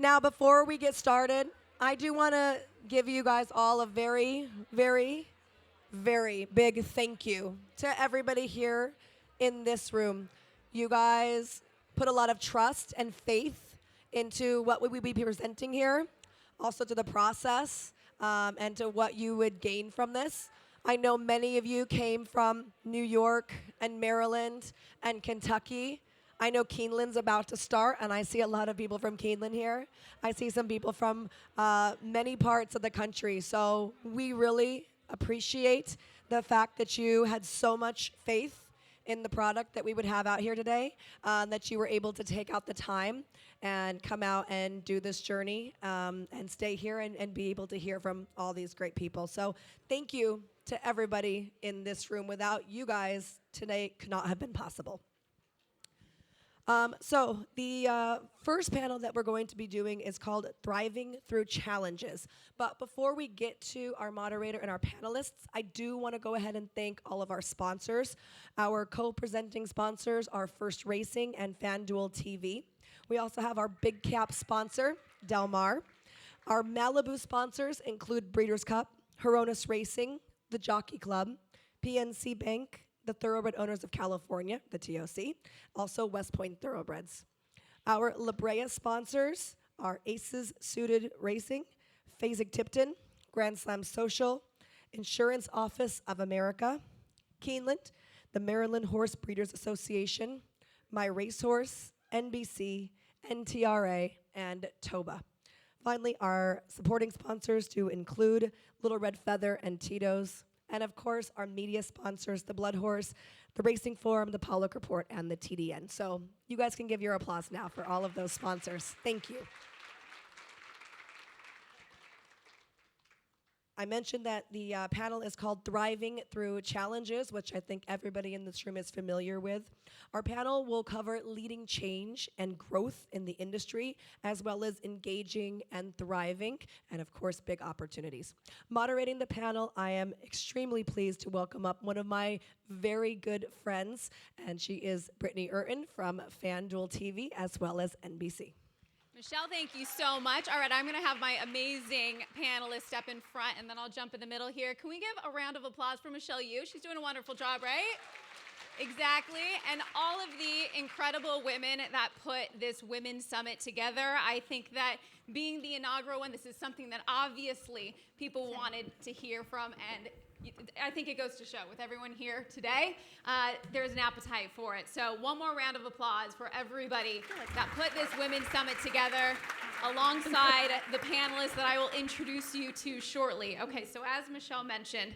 Now, before we get started, I do want to give you guys all a very, very, very big thank you to everybody here in this room. You guys put a lot of trust and faith into what we would be presenting here, also to the process, and to what you would gain from this. I know many of you came from New York and Maryland and Kentucky. I know Keeneland's about to start, and I see a lot of people from Keeneland here. I see some people from many parts of the country. So we really appreciate the fact that you had so much faith in the product that we would have out here today, that you were able to take out the time and come out and do this journey and stay here and be able to hear from all these great people. So thank you to everybody in this room. Without you guys, today could not have been possible. So the first panel that we're going to be doing is called Thriving Through Challenges. But before we get to our moderator and our panelists, I do want to go ahead and thank all of our sponsors. Our co-presenting sponsors are First Racing and FanDuel TV. We also have our big cap sponsor, Del Mar. Our Malibu sponsors include Breeders' Cup, Horonis Racing, the Jockey Club, PNC Bank, the Thoroughbred Owners of California, the TOC, also West Point Thoroughbreds. Our La Brea sponsors are Aces Suited Racing, Fasig-Tipton, Grand Slam Social, Insurance Office of America, Keeneland, the Maryland Horse Breeders Association, My Racehorse, NBC, NTRA, and TOBA. Finally, our supporting sponsors do include Little Red Feather and Tito's, and of course, our media sponsors, the Blood Horse, the Racing Forum, the Pollock Report, and the TDN. So you guys can give your applause now for all of those sponsors. Thank you. I mentioned that the panel is called Thriving Through Challenges, which I think everybody in this room is familiar with. Our panel will cover leading change and growth in the industry, as well as engaging and thriving, and of course, big opportunities. Moderating the panel, I am extremely pleased to welcome up one of my very good friends, and she is Britney Eurton from FanDuel TV, as well as NBC. Michelle, thank you so much. All right, I'm going to have my amazing panelists step in front, and then I'll jump in the middle here. Can we give a round of applause for Michelle Yu? She's doing a wonderful job, right? Exactly. And all of the incredible women that put this Women's Summit together. I think that being the inaugural one, this is something that obviously people wanted to hear from, and I think it goes to show with everyone here today, there's an appetite for it. So one more round of applause for everybody that put this Women's Summit together alongside the panelists that I will introduce you to shortly. Okay, so as Michelle mentioned,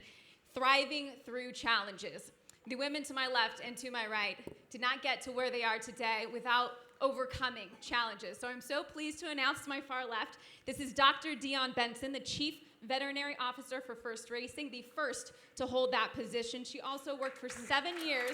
thriving through challenges. The women to my left and to my right did not get to where they are today without overcoming challenges. So I'm so pleased to announce to my far left, this is Dr. Dionne Benson, the Chief Veterinary Officer for First Racing, the first to hold that position. She also worked for 7 years.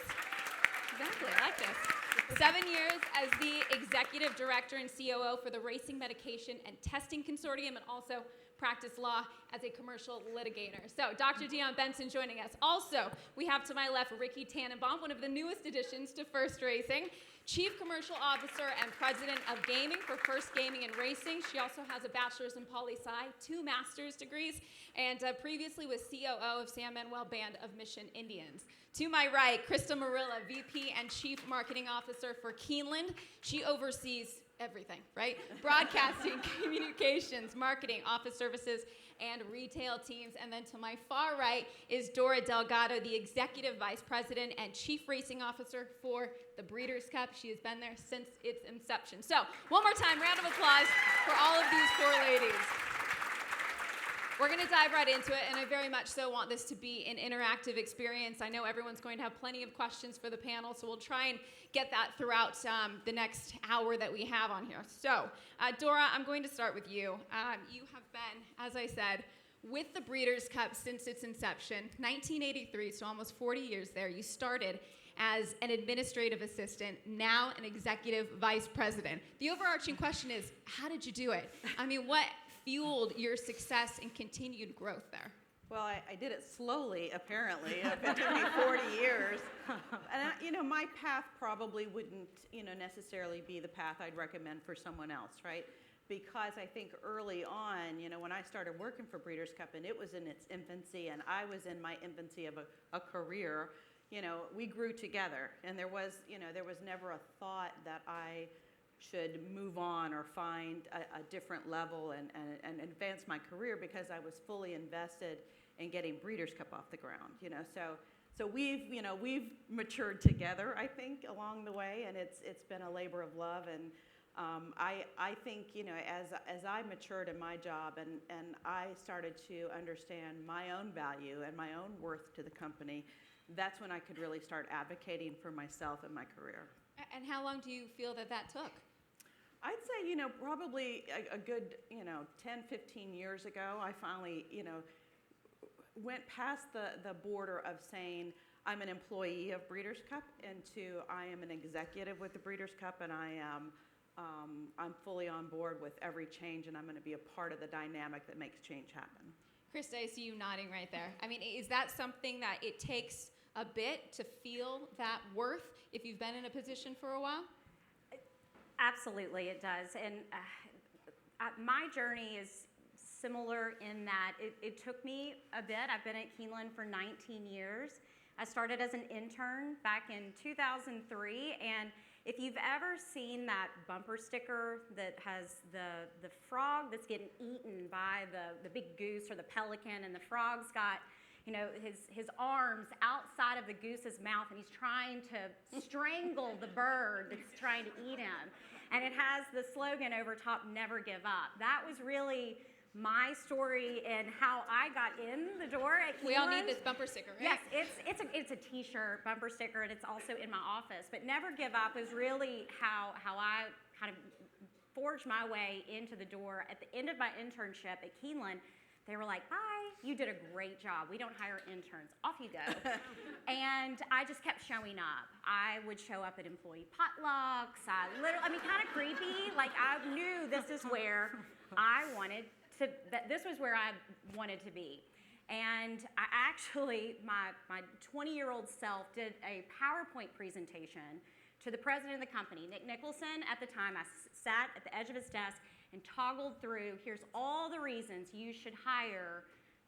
Exactly, I like this. 7 years as the Executive Director and COO for the Racing Medication and Testing Consortium, and also practiced law as a commercial litigator. So Dr. Dionne Benson joining us. Also, we have to my left Rikki Tanenbaum, one of the newest additions to First Racing, Chief Commercial Officer and President of Gaming for First Gaming and Racing. She also has a bachelor's in poli-sci, 2 master's degrees, and previously was COO of San Manuel Band of Mission Indians. To my right, Christa Marrillia, VP and Chief Marketing Officer for Keeneland. She oversees everything, right? Broadcasting, communications, marketing, office services, and retail teams. And then to my far right is Dora Delgado, the Executive Vice President and Chief Racing Officer for the Breeders' Cup. She has been there since its inception. So one more time, round of applause for all of these 4 ladies. We're going to dive right into it, and I very much so want this to be an interactive experience. I know everyone's going to have plenty of questions for the panel, so we'll try and get that throughout the next hour that we have on here. So, Dora, I'm going to start with you. You have been, as I said, with the Breeders' Cup since its inception, 1983, so almost 40 years there. You started as an administrative assistant, now an executive vice president. The overarching question is, how did you do it? I mean, what fueled your success and continued growth there? Well, I did it slowly, apparently. It took me 40 years. And, my path probably wouldn't, necessarily be the path I'd recommend for someone else, right? because I think early on, when I started working for Breeders' Cup and it was in its infancy and I was in my infancy of a career, we grew together, and there was never a thought that I should move on or find a different level and advance my career, because I was fully invested in getting Breeders' Cup off the ground. So we've matured together, I think, along the way, and it's been a labor of love. And I think, as I matured in my job and I started to understand my own value and my own worth to the company, that's when I could really start advocating for myself and my career. And how long do you feel that took? I'd say, probably a good, 10, 15 years ago, I finally, went past the border of saying I'm an employee of Breeders' Cup into I am an executive with the Breeders' Cup, and I'm fully on board with every change, and I'm going to be a part of the dynamic that makes change happen. Christa, I see you nodding right there. I mean, is that something that it takes a bit to feel that worth if you've been in a position for a while? Absolutely, it does. And my journey is similar in that it took me a bit. I've been at Keeneland for 19 years. I started as an intern back in 2003, and if you've ever seen that bumper sticker that has the frog that's getting eaten by the big goose or the pelican, and the frog's got his arms outside of the goose's mouth, and he's trying to strangle the bird that's trying to eat him. And it has the slogan over top, "Never give up." That was really my story and how I got in the door at Keeneland. We all need this bumper sticker, right? Yes, it's a T-shirt bumper sticker, and it's also in my office. But "Never give up" is really how I kind of forged my way into the door. At the end of my internship at Keeneland, they were like, "Bye, you did a great job. We don't hire interns. Off you go." And I just kept showing up. I would show up at employee potlucks. Kind of creepy. Like, I knew this is where I wanted to, this was where I wanted to be. And I actually, my 20-year-old self did a PowerPoint presentation to the president of the company, Nick Nicholson. At the time, I sat at the edge of his desk and toggled through, here's all the reasons you should hire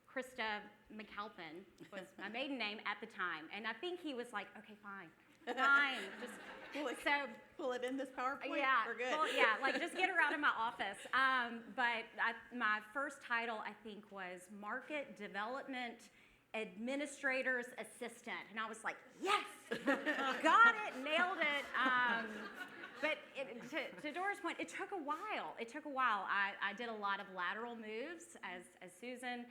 Christa McAlpin, was my maiden name at the time. And I think he was like, okay, fine. Just Pull it in this PowerPoint? Yeah, We're good. well, yeah, just get her out of my office. But my first title, I think, was Market Development Administrator's Assistant. And I was like, yes, got it, nailed it. But to Dora's point, it took a while. I did a lot of lateral moves, as Susan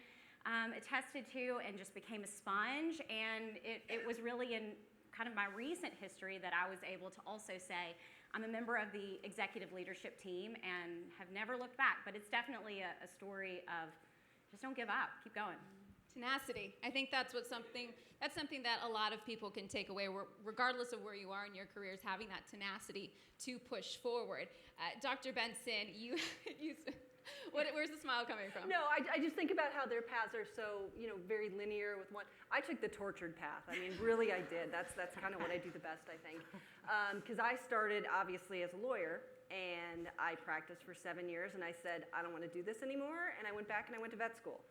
attested to, and just became a sponge. And it was really in kind of my recent history that I was able to also say, I'm a member of the executive leadership team and have never looked back. But it's definitely a story of just don't give up, keep going. Tenacity. I think that's something that a lot of people can take away, regardless of where you are in your careers, having that tenacity to push forward. Dr. Benson, where's the smile coming from? No, I just think about how their paths are so, very linear with one. I took the tortured path. I mean, really, I did. That's kind of what I do the best, I think. Because I started, obviously, as a lawyer, and I practiced for 7 years, and I said, I don't want to do this anymore, and I went back and I went to vet school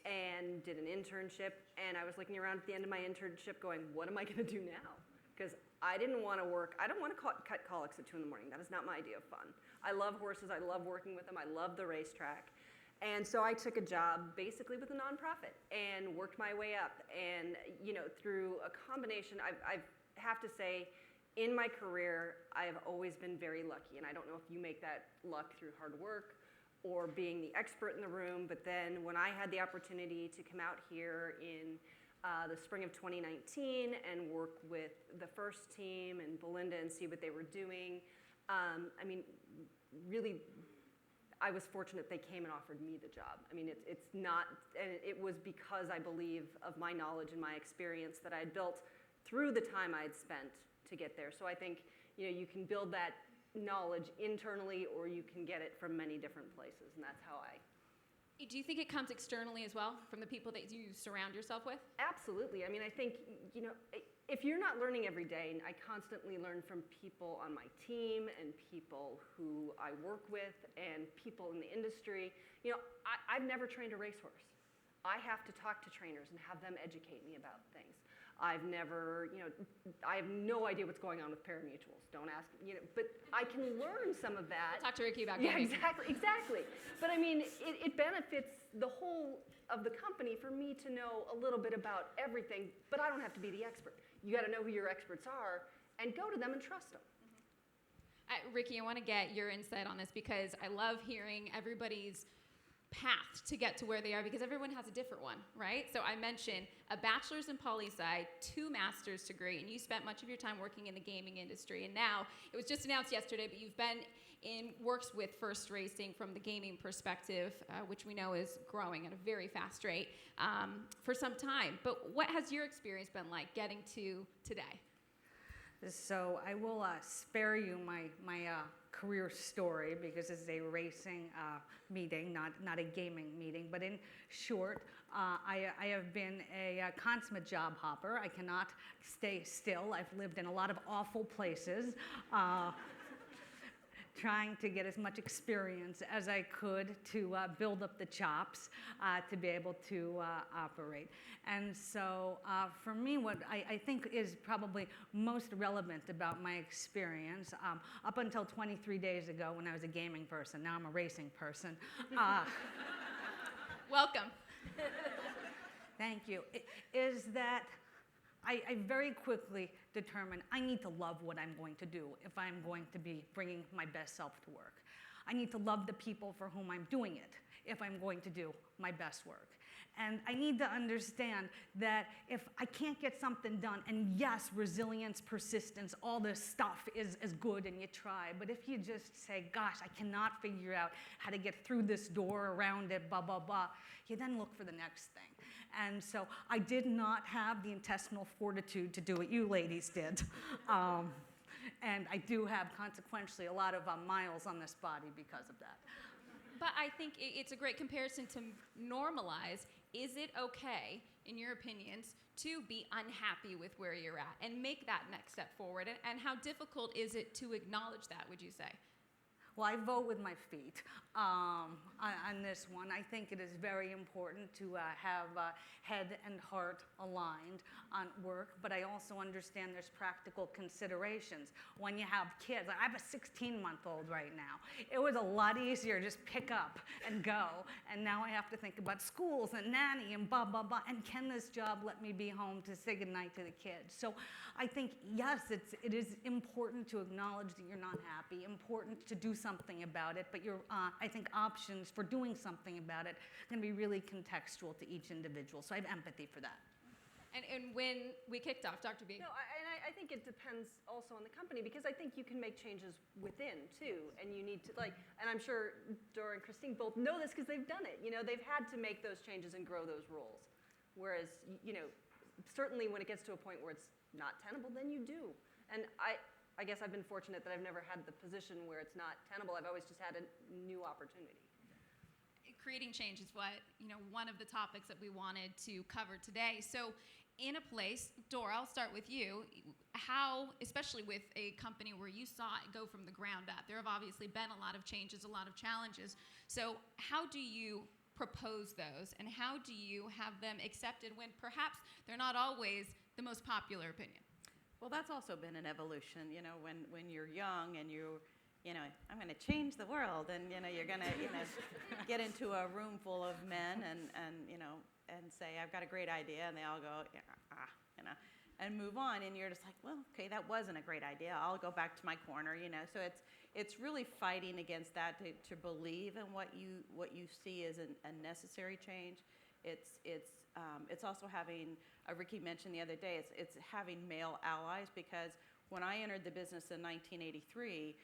and did an internship, and I was looking around at the end of my internship going, what am I going to do now? Because I didn't want to work. I don't want to cut colics at 2 in the morning. That is not my idea of fun. I love horses. I love working with them. I love the racetrack. And so I took a job basically with a nonprofit and worked my way up. And, through a combination, I have to say, in my career, I have always been very lucky. And I don't know if you make that luck through hard work or being the expert in the room. But then when I had the opportunity to come out here in the spring of 2019 and work with the first team and Belinda and see what they were doing, really, I was fortunate they came and offered me the job. I mean, it's not, and it was because I believe of my knowledge and my experience that I had built through the time I had spent to get there. So I think, you can build that knowledge internally, or you can get it from many different places, and that's how I. Do you think it comes externally as well, from the people that you surround yourself with? Absolutely. I mean, I think, if you're not learning every day, and I constantly learn from people on my team and people who I work with and people in the industry, I've never trained a racehorse. I have to talk to trainers and have them educate me about things. I've never, I have no idea what's going on with parimutuels. Don't ask, but I can learn some of that. Talk to Rikki about Yeah, gaming. exactly. But I mean, it benefits the whole of the company for me to know a little bit about everything, but I don't have to be the expert. You got to know who your experts are and go to them and trust them. Rikki, I want to get your insight on this because I love hearing everybody's path to get to where they are because everyone has a different one, right? So I mentioned a bachelor's in poli-sci, 2 master's degree, and you spent much of your time working in the gaming industry. And now, it was just announced yesterday, but you've been in works with First Racing from the gaming perspective, which we know is growing at a very fast rate for some time. But what has your experience been like getting to today? So I will spare you my career story because it's a racing meeting, not a gaming meeting. But in short, I have been a consummate job hopper. I cannot stay still. I've lived in a lot of awful places. Trying to get as much experience as I could to build up the chops to be able to operate. And so for me, what I think is probably most relevant about my experience, up until 23 days ago when I was a gaming person, now I'm a racing person. Welcome. Thank you. Is that I very quickly determined I need to love what I'm going to do if I'm going to be bringing my best self to work. I need to love the people for whom I'm doing it if I'm going to do my best work. And I need to understand that if I can't get something done, and yes, resilience, persistence, all this stuff is good and you try, but if you just say, gosh, I cannot figure out how to get through this door, around it, blah, blah, blah, you then look for the next thing. And so I did not have the intestinal fortitude to do what you ladies did. And I do have, consequentially, a lot of miles on this body because of that. But I think it's a great comparison to normalize. Is it okay, in your opinions, to be unhappy with where you're at and make that next step forward? And how difficult is it to acknowledge that, would you say? Well, I vote with my feet on this one. I think it is very important to have head and heart aligned on work, but I also understand there's practical considerations. When you have kids, I have a 16-month-old right now. It was a lot easier to just pick up and go, and now I have to think about schools and nanny and blah, blah, blah, and can this job let me be home to say goodnight to the kids? So I think, yes, it is important to acknowledge that you're not happy, important to do something about it, but I think options for doing something about it are going to be really contextual to each individual. So I have empathy for that. And when we kicked off, Dr. B. No, I think it depends also on the company because I think you can make changes within too, and you need to and I'm sure Dora and Christine both know this because they've done it. They've had to make those changes and grow those roles. Whereas, certainly when it gets to a point where it's not tenable, then you do. And I guess I've been fortunate that I've never had the position where it's not tenable. I've always just had a new opportunity. Creating change is what, one of the topics that we wanted to cover today. So in a place, Dora, I'll start with you. How, especially with a company where you saw it go from the ground up, there have obviously been a lot of changes, a lot of challenges. So how do you propose those and how do you have them accepted when perhaps they're not always the most popular opinion? Well, that's also been an evolution, when you're young and I'm going to change the world, and you're going to get into a room full of men and say I've got a great idea, and they all go and move on, and you're just like, well, okay, that wasn't a great idea. I'll go back to my corner, So it's really fighting against that to believe in what you see as a necessary change. It's also having, Rikki mentioned the other day, it's having male allies, because when I entered the business in 1983,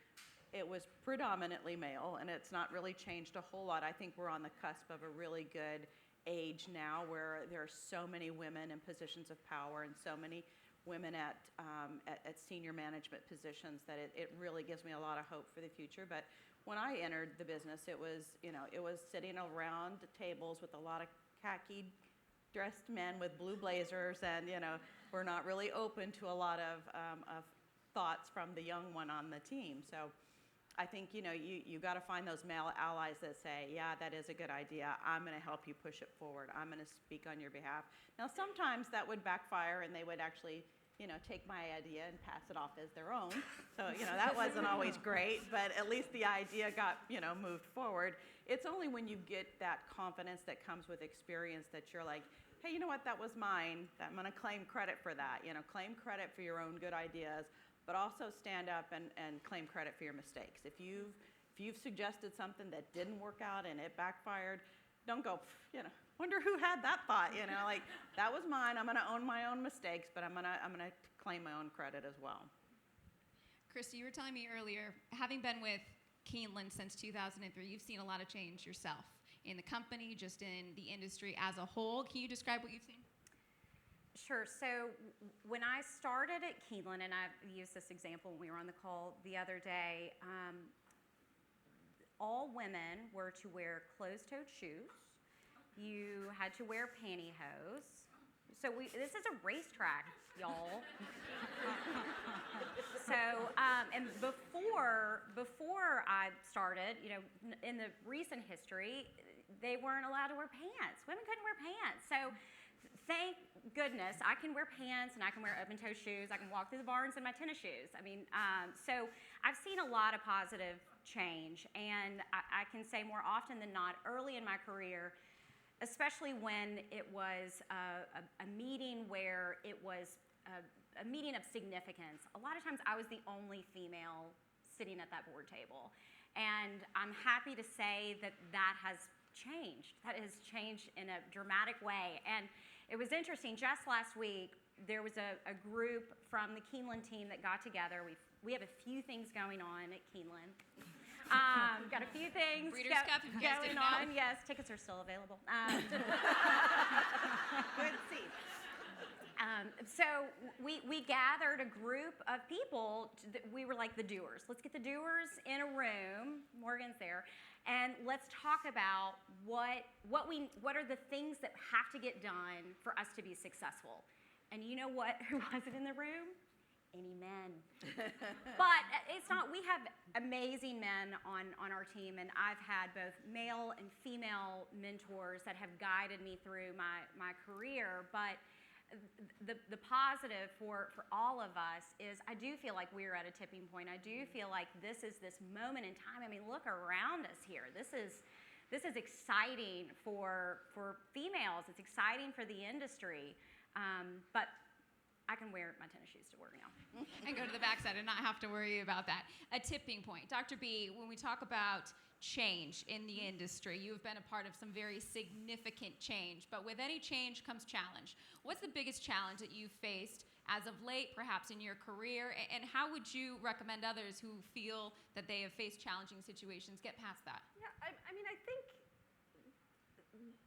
it was predominantly male, and it's not really changed a whole lot. I think we're on the cusp of a really good age now where there are so many women in positions of power and so many women at senior management positions that it really gives me a lot of hope for the future. But when I entered the business, it was sitting around tables with a lot of khaki dressed men with blue blazers, and we're not really open to a lot of thoughts from the young one on the team. So I think you got to find those male allies that say, yeah, that is a good idea. I'm going to help you push it forward. I'm going to speak on your behalf. Now sometimes that would backfire, and they would actually take my idea and pass it off as their own. So that wasn't always great, but at least the idea got moved forward. It's only when you get that confidence that comes with experience that you're like, hey, you know what, that was mine. I'm going to claim credit for that. Claim credit for your own good ideas, but also stand up and claim credit for your mistakes. If you've suggested something that didn't work out and it backfired, don't go, wonder who had that thought, like that was mine. I'm going to own my own mistakes, but I'm going to claim my own credit as well. Christa, you were telling me earlier, having been with Keeneland since 2003, you've seen a lot of change yourself in the company, just in the industry as a whole. Can you describe what you've seen? Sure. So when I started at Keeneland, and I used this example when we were on the call the other day, all women were to wear closed-toed shoes. You had to wear pantyhose. So this is a racetrack, y'all. So, and before I started, in the recent history, they weren't allowed to wear pants. Women couldn't wear pants. So thank goodness I can wear pants and I can wear open-toe shoes. I can walk through the barns in my tennis shoes. I mean, so I've seen a lot of positive change, and I can say more often than not, early in my career, especially when it was a meeting where it was a meeting of significance. A lot of times I was the only female sitting at that board table. And I'm happy to say that that has changed. That has changed in a dramatic way. And it was interesting, just last week, there was a group from the Keeneland team that got together. We have a few things going on at Keeneland. Got a few things Breeders' Cup, if you guys going didn't know. on. Yes, tickets are still available. Good seats. So we gathered a group of people. We were like the doers. Let's get the doers in a room. Morgan's there, and let's talk about what are the things that have to get done for us to be successful. And you know what? Who wasn't in the room? Any men. But it's not. We have amazing men on our team, and I've had both male and female mentors that have guided me through my career. But the positive for all of us is I do feel like we're at a tipping point. I do feel like this is this moment in time. I mean, look around us here. This is exciting for females. It's exciting for the industry. But I can wear my tennis shoes to work now. And go to the backside and not have to worry about that. A tipping point. Dr. B, when we talk about change in the industry, you've been a part of some very significant change, but with any change comes challenge. What's the biggest challenge that you've faced as of late, perhaps in your career, and how would you recommend others who feel that they have faced challenging situations get past that? Yeah, I mean, I think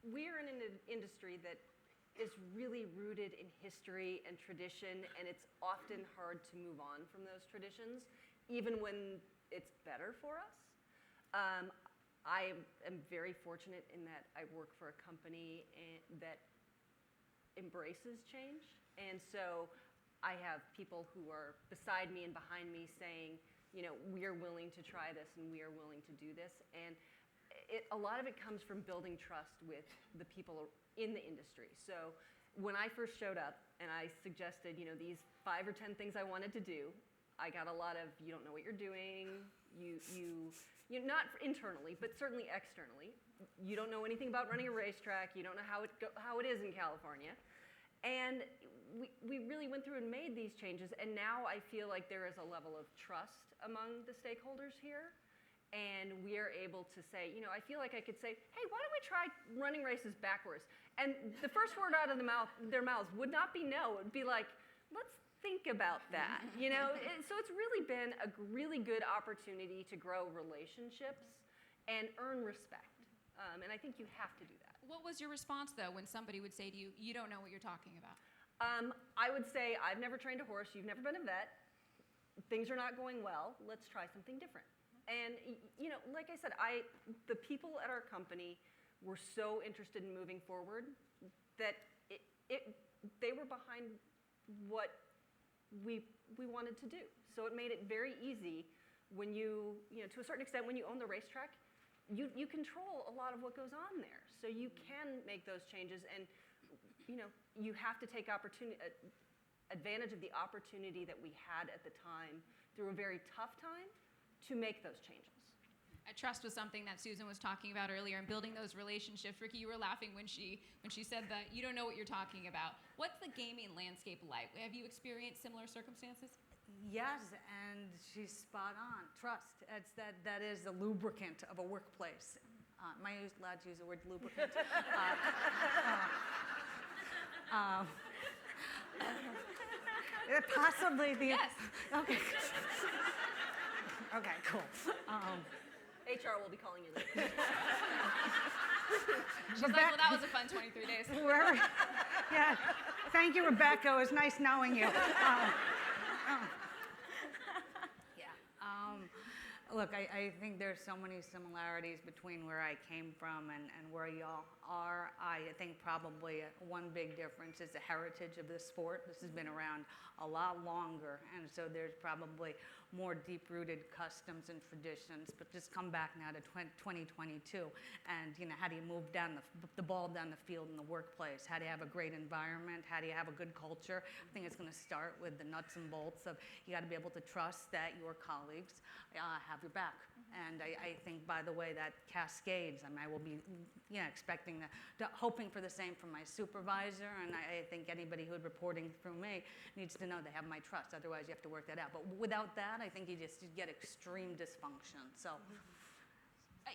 we're in an industry that is really rooted in history and tradition, and it's often hard to move on from those traditions, even when it's better for us. I am very fortunate in that I work for a company that embraces change, and so I have people who are beside me and behind me saying, we are willing to try this and we are willing to do this, and a lot of it comes from building trust with the people in the industry. So when I first showed up and I suggested, these 5 or 10 things I wanted to do, I got a lot of, you don't know what you're doing, you not internally, but certainly externally. You don't know anything about running a racetrack, you don't know how it is in California. And we really went through and made these changes, and now I feel like there is a level of trust among the stakeholders here. And we are able to say, I feel like I could say, hey, why don't we try running races backwards? And the first word out of their mouths would not be no. It would be like, let's think about that. So it's really been a really good opportunity to grow relationships and earn respect. And I think you have to do that. What was your response, though, when somebody would say to you, you don't know what you're talking about? I would say, I've never trained a horse. You've never been a vet. Things are not going well. Let's try something different. And, like I said, the people at our company were so interested in moving forward that they were behind what we wanted to do. So it made it very easy when you know, to a certain extent, when you own the racetrack, you control a lot of what goes on there. So you can make those changes, and you know, you have to take advantage of the opportunity that we had at the time through a very tough time to make those changes. Trust was something that Susan was talking about earlier, and building those relationships. Rikki, you were laughing when she said that you don't know what you're talking about. What's the gaming landscape like? Have you experienced similar circumstances? Yes, and she's spot on. Trust. That is the lubricant of a workplace. Am I allowed to use the word lubricant? Possibly the. Yes. Okay. Okay, cool. HR will be calling you later. She's like, well, that was a fun 23 days. Wherever, yeah. Thank you, Rebecca. It was nice knowing you. Look, I think there's so many similarities between where I came from and where y'all are. I think probably one big difference is the heritage of this sport. This has been around a lot longer, and so there's probably more deep-rooted customs and traditions. But just come back now to 2022, and you know, how do you move down the ball down the field in the workplace? How do you have a great environment? How do you have a good culture? I think it's going to start with the nuts and bolts of you got to be able to trust that your colleagues have your back. And I think, by the way, that cascades. I mean, I will be, expecting hoping for the same from my supervisor, and I think anybody who's reporting through me needs to know they have my trust. Otherwise, you have to work that out. But without that, I think you get extreme dysfunction. So.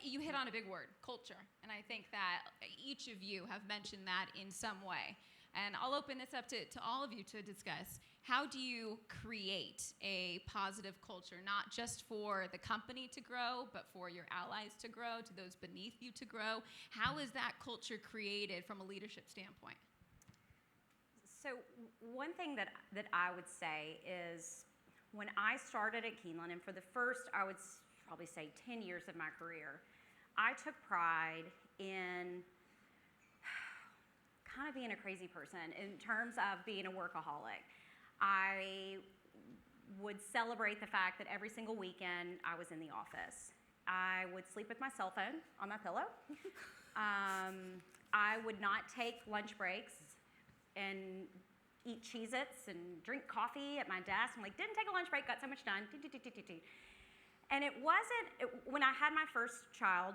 You hit on a big word, culture, and I think that each of you have mentioned that in some way. And I'll open this up to all of you to discuss. How do you create a positive culture, not just for the company to grow, but for your allies to grow, to those beneath you to grow? How is that culture created from a leadership standpoint? So one thing that I would say is when I started at Keeneland, and for the first, I would probably say 10 years of my career, I took pride in kind of being a crazy person in terms of being a workaholic. I would celebrate the fact that every single weekend I was in the office. I would sleep with my cell phone on my pillow. I would not take lunch breaks and eat Cheez-Its and drink coffee at my desk. I'm like, didn't take a lunch break, got so much done. And it wasn't, when I had my first child,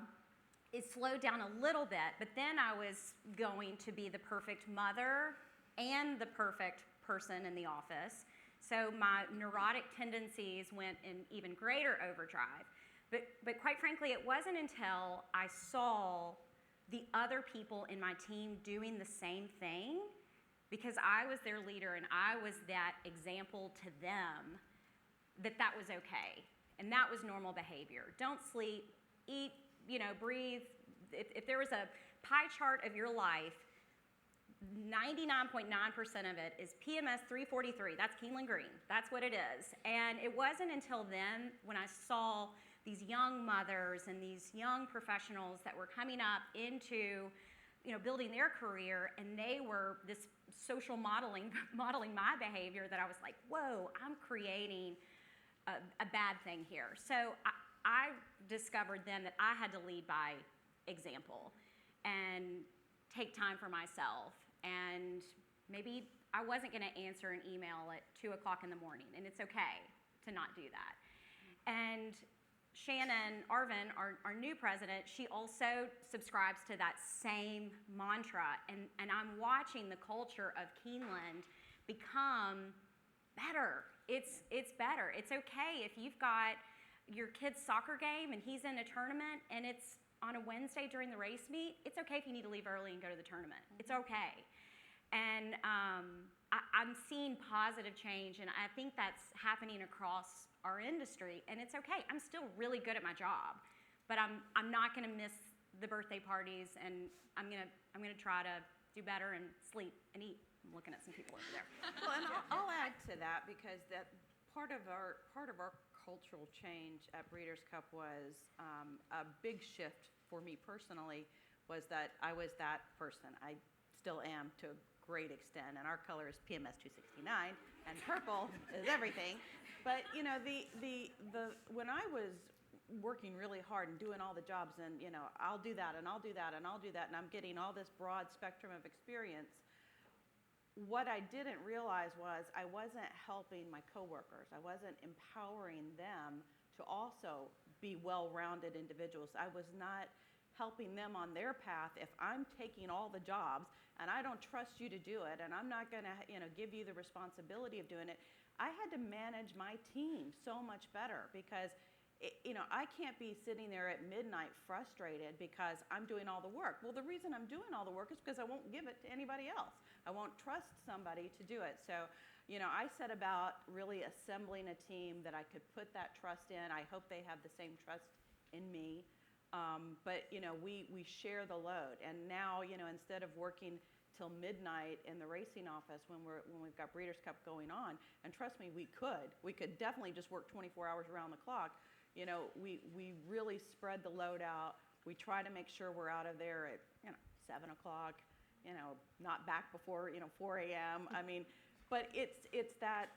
it slowed down a little bit, but then I was going to be the perfect mother and the perfect person in the office. So my neurotic tendencies went in even greater overdrive. But quite frankly, it wasn't until I saw the other people in my team doing the same thing, because I was their leader and I was that example to them, that was okay. And that was normal behavior. Don't sleep, eat, breathe. If there was a pie chart of your life, 99.9% of it is PMS 343. That's Keeneland Green. That's what it is. And it wasn't until then when I saw these young mothers and these young professionals that were coming up into, building their career, and they were this social modeling my behavior, that I was like, whoa, I'm creating a bad thing here. So I discovered then that I had to lead by example and take time for myself. And maybe I wasn't going to answer an email at 2 o'clock in the morning, and it's okay to not do that. And Shannon Arvin, our new president, she also subscribes to that same mantra. And I'm watching the culture of Keeneland become better. It's better. It's okay if you've got your kid's soccer game and he's in a tournament and it's on a Wednesday during the race meet. It's okay if you need to leave early and go to the tournament. It's okay. And I'm seeing positive change, and I think that's happening across our industry, and it's okay. I'm still really good at my job, but I'm not going to miss the birthday parties, and I'm gonna try to do better and sleep and eat. I'm looking at some people over there. Well, and I'll add to that, because that part of our cultural change at Breeders' Cup was a big shift for me personally. Was that I was that person. I still am to a great extent, and our color is PMS 269, and purple is everything. But you know, when I was working really hard and doing all the jobs, and you know, I'll do that, and I'll do that, and I'll do that, and I'm getting all this broad spectrum of experience. What I didn't realize was I wasn't helping my coworkers. I wasn't empowering them to also be well-rounded individuals. I was not helping them on their path. If I'm taking all the jobs and I don't trust you to do it, and I'm not gonna, you know, give you the responsibility of doing it, I had to manage my team so much better because, you know, I can't be sitting there at midnight frustrated because I'm doing all the work. Well, the reason I'm doing all the work is because I won't give it to anybody else. I won't trust somebody to do it. So, you know, I set about really assembling a team that I could put that trust in. I hope they have the same trust in me. But, you know, we share the load. And now, you know, instead of working till midnight in the racing office when we've got Breeders' Cup going on, and trust me, we could definitely just work 24 hours around the clock. You know, we really spread the load out. We try to make sure we're out of there at, you know, 7 o'clock, you know, not back before, you know, 4 a.m. I mean, but it's that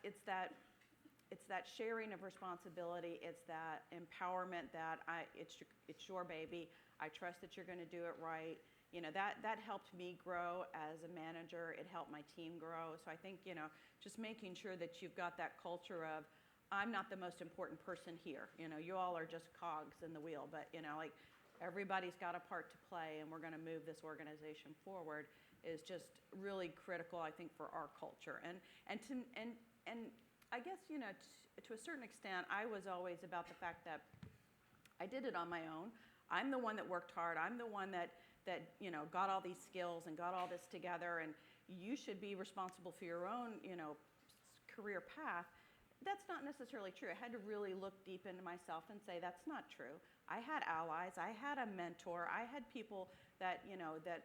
sharing of responsibility. It's that empowerment that it's your baby. I trust that you're going to do it right. You know, that helped me grow as a manager. It helped my team grow. So I think, you know, just making sure that you've got that culture of, I'm not the most important person here. You know, you all are just cogs in the wheel, but, you know, like everybody's got a part to play, and we're going to move this organization forward is just really critical, I think, for our culture. And I guess, you know, to a certain extent, I was always about the fact that I did it on my own. I'm the one that worked hard. I'm the one that you know, got all these skills and got all this together, and you should be responsible for your own, you know, career path. That's not necessarily true. I had to really look deep into myself and say that's not true. I had allies. I had a mentor. I had people that, you know, that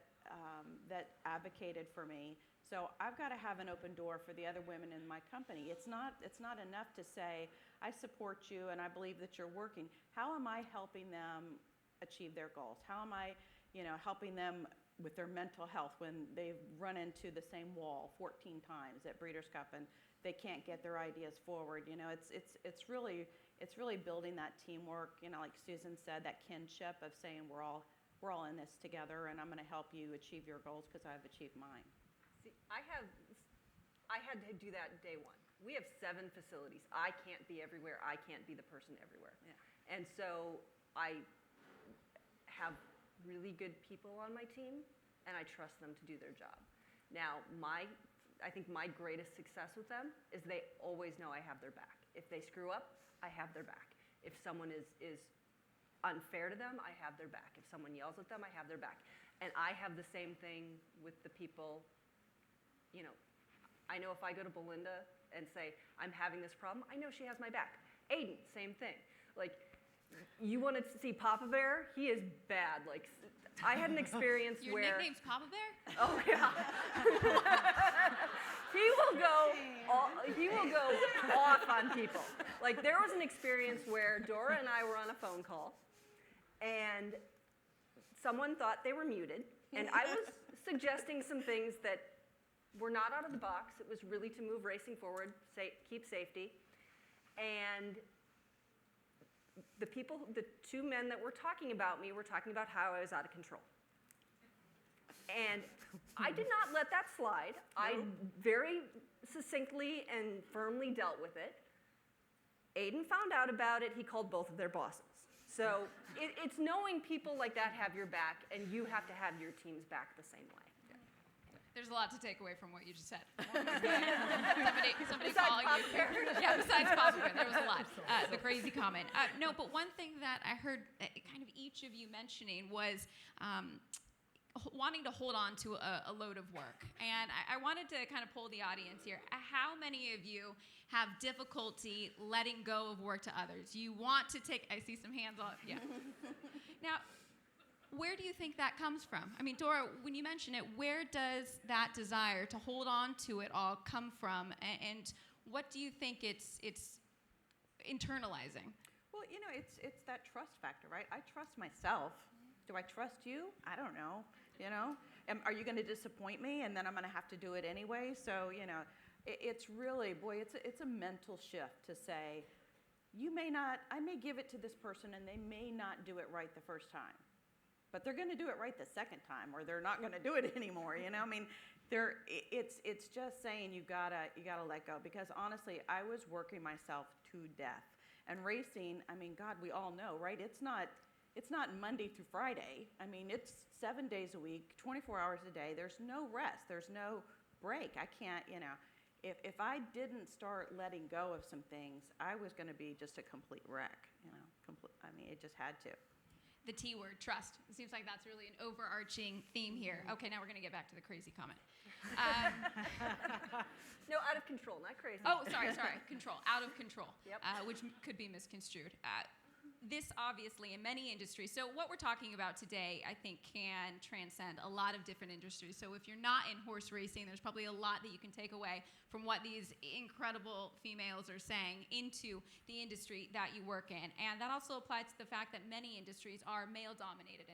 advocated for me. So I've got to have an open door for the other women in my company. It's not enough to say I support you and I believe that you're working. How am I helping them achieve their goals? How am I, you know, helping them with their mental health when they've run into the same wall 14 times at Breeders' Cup and they can't get their ideas forward? You know, it's really building that teamwork. You know, like Susan said, that kinship of saying we're all in this together, and I'm going to help you achieve your goals because I've achieved mine. See, I had to do that day one. We have 7 facilities. I can't be everywhere. I can't be the person everywhere. Yeah. And so I have really good people on my team, and I trust them to do their job. Now, I think my greatest success with them is they always know I have their back. If they screw up, I have their back. If someone is unfair to them, I have their back. If someone yells at them, I have their back. And I have the same thing with the people. You know, I know if I go to Belinda and say, I'm having this problem, I know she has my back. Aiden, same thing. Like, you want to see Papa Bear? He is bad. Like, I had an experience Your where... nickname's Papa Bear? Oh, yeah. He will go off on people. Like, there was an experience where Dora and I were on a phone call, and someone thought they were muted, and I was suggesting some things that were not out of the box. It was really to move racing forward, keep safety. And the 2 men that were talking about me were talking about how I was out of control. And I did not let that slide. No. I very succinctly and firmly dealt with it. Aiden found out about it. He called both of their bosses. So it's knowing people like that have your back, and you have to have your team's back the same way. There's a lot to take away from what you just said. Somebody calling you. Yeah, besides Papa Bear, there was a lot. The crazy comment. No, but one thing that I heard kind of each of you mentioning was wanting to hold on to a load of work. And I wanted to kind of poll the audience here. How many of you have difficulty letting go of work to others? You want to take, I see some hands up. Yeah. Now, where do you think that comes from? I mean, Dora, when you mention it, where does that desire to hold on to it all come from? And what do you think it's internalizing? Well, you know, it's that trust factor, right? I trust myself. Do I trust you? I don't know, you know? are you going to disappoint me and then I'm going to have to do it anyway? So, you know, it's really, boy, it's a mental shift to say, I may give it to this person and they may not do it right the first time, but they're going to do it right the second time, or they're not going to do it anymore. You know, I mean, it's just saying you gotta let go, because honestly, I was working myself to death. And racing, I mean, God, we all know, right? It's not Monday through Friday. I mean, it's 7 days a week, 24 hours a day. There's no rest. There's no break. I can't, you know, if I didn't start letting go of some things, I was going to be just a complete wreck, you know. I mean, it just had to. The T word, trust. It seems like that's really an overarching theme here. Okay, now we're going to get back to the crazy comment. No, out of control, not crazy. Oh, sorry. Control, out of control, Yep. Which could be misconstrued. This obviously in many industries. So what we're talking about today, I think, can transcend a lot of different industries. So if you're not in horse racing, there's probably a lot that you can take away from what these incredible females are saying into the industry that you work in. And that also applies to the fact that many industries are male-dominated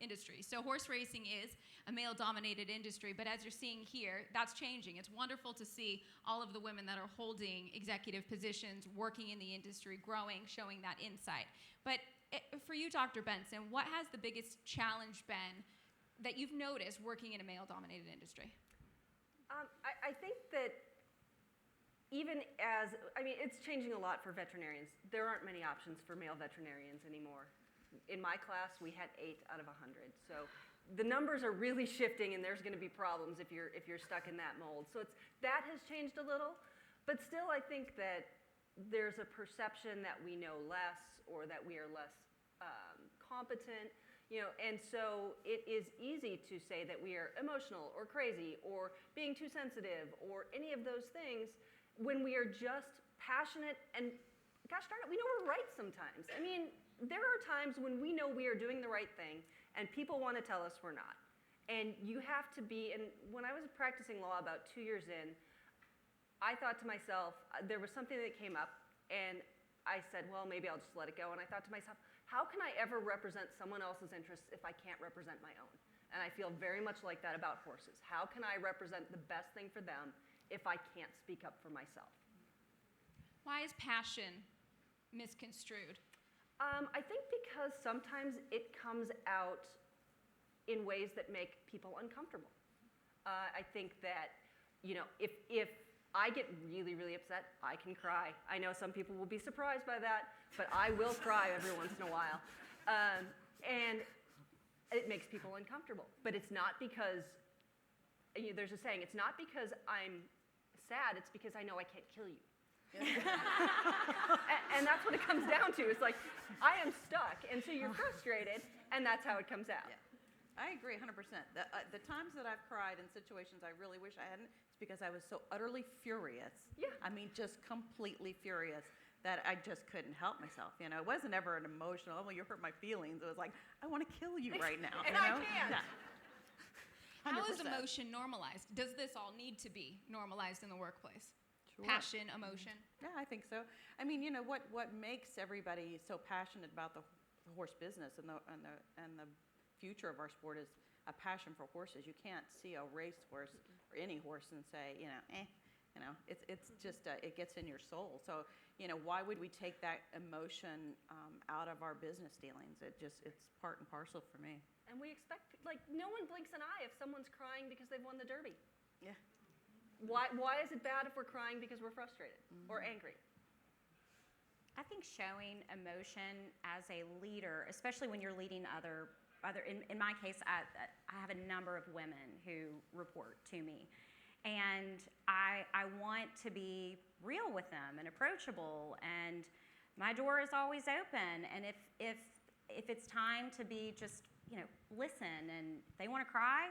industries. So horse racing is a male-dominated industry, but as you're seeing here, that's changing. It's wonderful to see all of the women that are holding executive positions, working in the industry, growing, showing that insight. But for you, Dr. Benson, what has the biggest challenge been that you've noticed working in a male-dominated industry? I think that it's changing a lot for veterinarians. There aren't many options for male veterinarians anymore. In my class, we had 8 out of 100. So the numbers are really shifting, and there's going to be problems if you're stuck in that mold. So that has changed a little, but still, I think that there's a perception that we know less, or that we are less competent, you know, and so it is easy to say that we are emotional or crazy or being too sensitive or any of those things when we are just passionate, and gosh darn it, we know we're right sometimes. I mean, there are times when we know we are doing the right thing and people want to tell us we're not. And you have to be, and when I was practicing law about 2 years in, I thought to myself, there was something that came up, and I said, well, maybe I'll just let it go. And I thought to myself, how can I ever represent someone else's interests if I can't represent my own? And I feel very much like that about horses. How can I represent the best thing for them if I can't speak up for myself? Why is passion misconstrued? I think because sometimes it comes out in ways that make people uncomfortable. I think that, you know, if I get really, really upset, I can cry. I know some people will be surprised by that, but I will cry every once in a while. And it makes people uncomfortable. But it's not because, you know, there's a saying, it's not because I'm sad, it's because I know I can't kill you. And that's what it comes down to. It's like, I am stuck, and so you're frustrated, and that's how it comes out. Yeah. I agree 100%. The times that I've cried in situations I really wish I hadn't, it's because I was so utterly furious. Yeah. I mean, just completely furious that I just couldn't help myself. You know, it wasn't ever an emotional, well, you hurt my feelings. It was like, I want to kill you right now. And you know? I can't. Yeah. How is 100%. emotion normalized? Does this all need to be normalized in the workplace? Sure. Passion, emotion? Yeah, I think so. I mean, you know, what makes everybody so passionate about the horse business and the future of our sport is a passion for horses. You can't see a racehorse or any horse and say, you know, it's just it gets in your soul. So, you know, why would we take that emotion out of our business dealings? It's part and parcel for me. And we expect, like, no one blinks an eye if someone's crying because they've won the Derby. Yeah. Why is it bad if we're crying because we're frustrated or angry? I think showing emotion as a leader, especially when you're leading in my case, I have a number of women who report to me. And I want to be real with them and approachable, and my door is always open. And if it's time to be just, you know, listen, and they want to cry,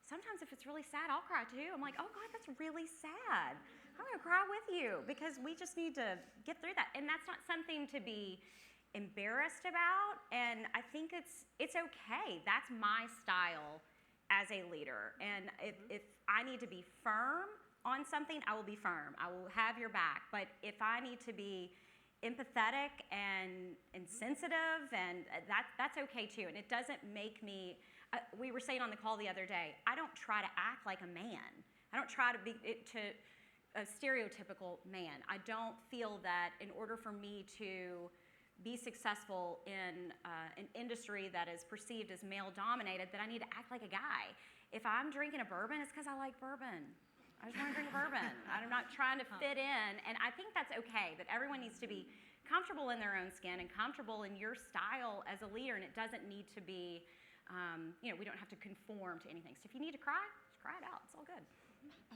sometimes if it's really sad, I'll cry too. I'm like, oh God, that's really sad. I'm gonna cry with you because we just need to get through that. And that's not something to be embarrassed about, and I think it's okay. That's my style as a leader. And if I need to be firm on something, I will be firm. I will have your back. But if I need to be empathetic and sensitive, and that's okay too. And it doesn't make me. We were saying on the call the other day, I don't try to act like a man. I don't try to be a stereotypical man. I don't feel that in order for me to be successful in an industry that is perceived as male-dominated, that I need to act like a guy. If I'm drinking a bourbon, it's because I like bourbon. I just want to drink a bourbon. I'm not trying to fit in, and I think that's okay, that everyone needs to be comfortable in their own skin and comfortable in your style as a leader, and it doesn't need to be, we don't have to conform to anything. So if you need to cry, just cry it out. It's all good.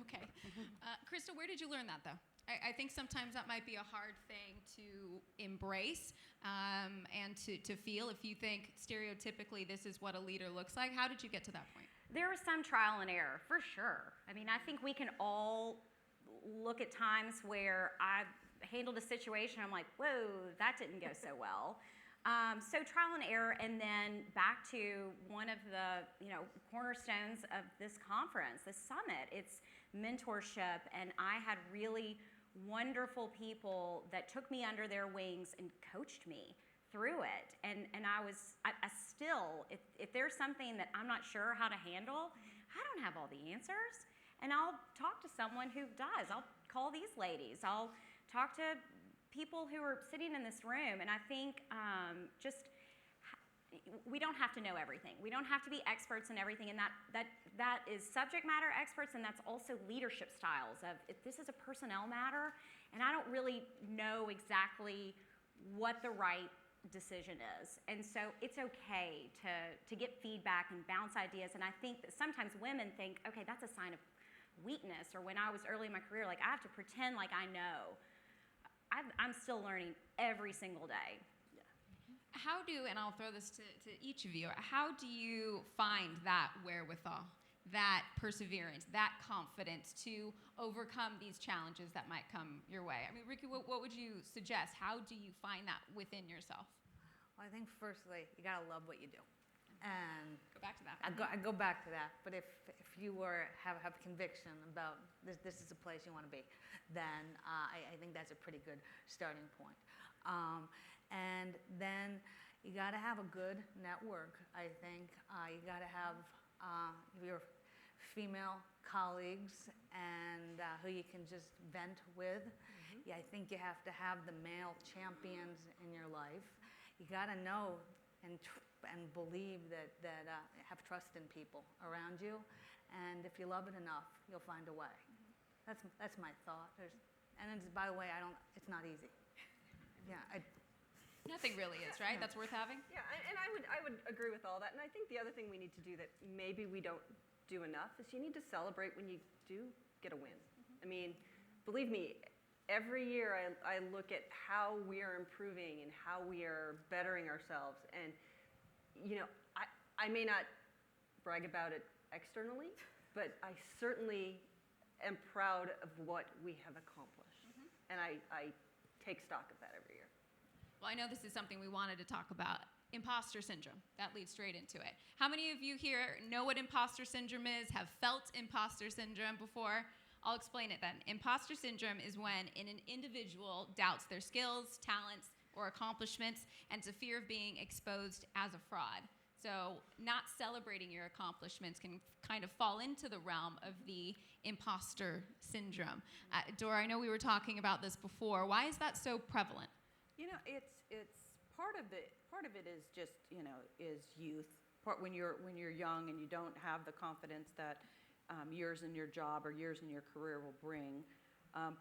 Okay. Christa, where did you learn that, though? I think sometimes that might be a hard thing to embrace and to feel. If you think stereotypically this is what a leader looks like, how did you get to that point? There was some trial and error, for sure. I mean, I think we can all look at times where I've handled a situation, I'm like, whoa, that didn't go so well. So trial and error, and then back to one of the cornerstones of this conference, this summit. It's mentorship, and I had really wonderful people that took me under their wings and coached me through it. And I still, if there's something that I'm not sure how to handle, I don't have all the answers. And I'll talk to someone who does. I'll call these ladies. I'll talk to people who are sitting in this room. And I think we don't have to know everything. We don't have to be experts in everything. And that is subject matter experts, and that's also leadership styles of if this is a personnel matter, and I don't really know exactly what the right decision is. And so it's okay to get feedback and bounce ideas. And I think that sometimes women think, okay, that's a sign of weakness. Or when I was early in my career, like I have to pretend like I know. I'm still learning every single day. How do, and I'll throw this to each of you, how do you find that wherewithal, that perseverance, that confidence to overcome these challenges that might come your way? I mean, Rikki, what would you suggest? How do you find that within yourself? Well, I think firstly, you gotta love what you do. And Go back to that. I go back to that. But if you have conviction about this is a place you want to be, then I think that's a pretty good starting point. And then you got to have a good network, I think. You got to have your female colleagues and who you can just vent with. Yeah, I think you have to have the male champions in your life. You got to know and believe that have trust in people around you. And if you love it enough, you'll find a way. That's my thought. By the way, it's not easy. Yeah, Nothing really is, right? That's worth having? Yeah, and I would agree with all that. And I think the other thing we need to do that maybe we don't do enough is you need to celebrate when you do get a win. I mean, believe me, every year I look at how we are improving and how we are bettering ourselves. And, I may not brag about it externally, but I certainly am proud of what we have accomplished. And I take stock of that every year. Well, I know this is something we wanted to talk about. Imposter syndrome. That leads straight into it. How many of you here know what imposter syndrome is, have felt imposter syndrome before? I'll explain it then. Imposter syndrome is when an individual doubts their skills, talents, or accomplishments, and it's a fear of being exposed as a fraud. So not celebrating your accomplishments can kind of fall into the realm of the imposter syndrome. Dora, I know we were talking about this before. Why is that so prevalent? It's part of it is just is youth. When you're young and you don't have the confidence that years in your job or years in your career will bring.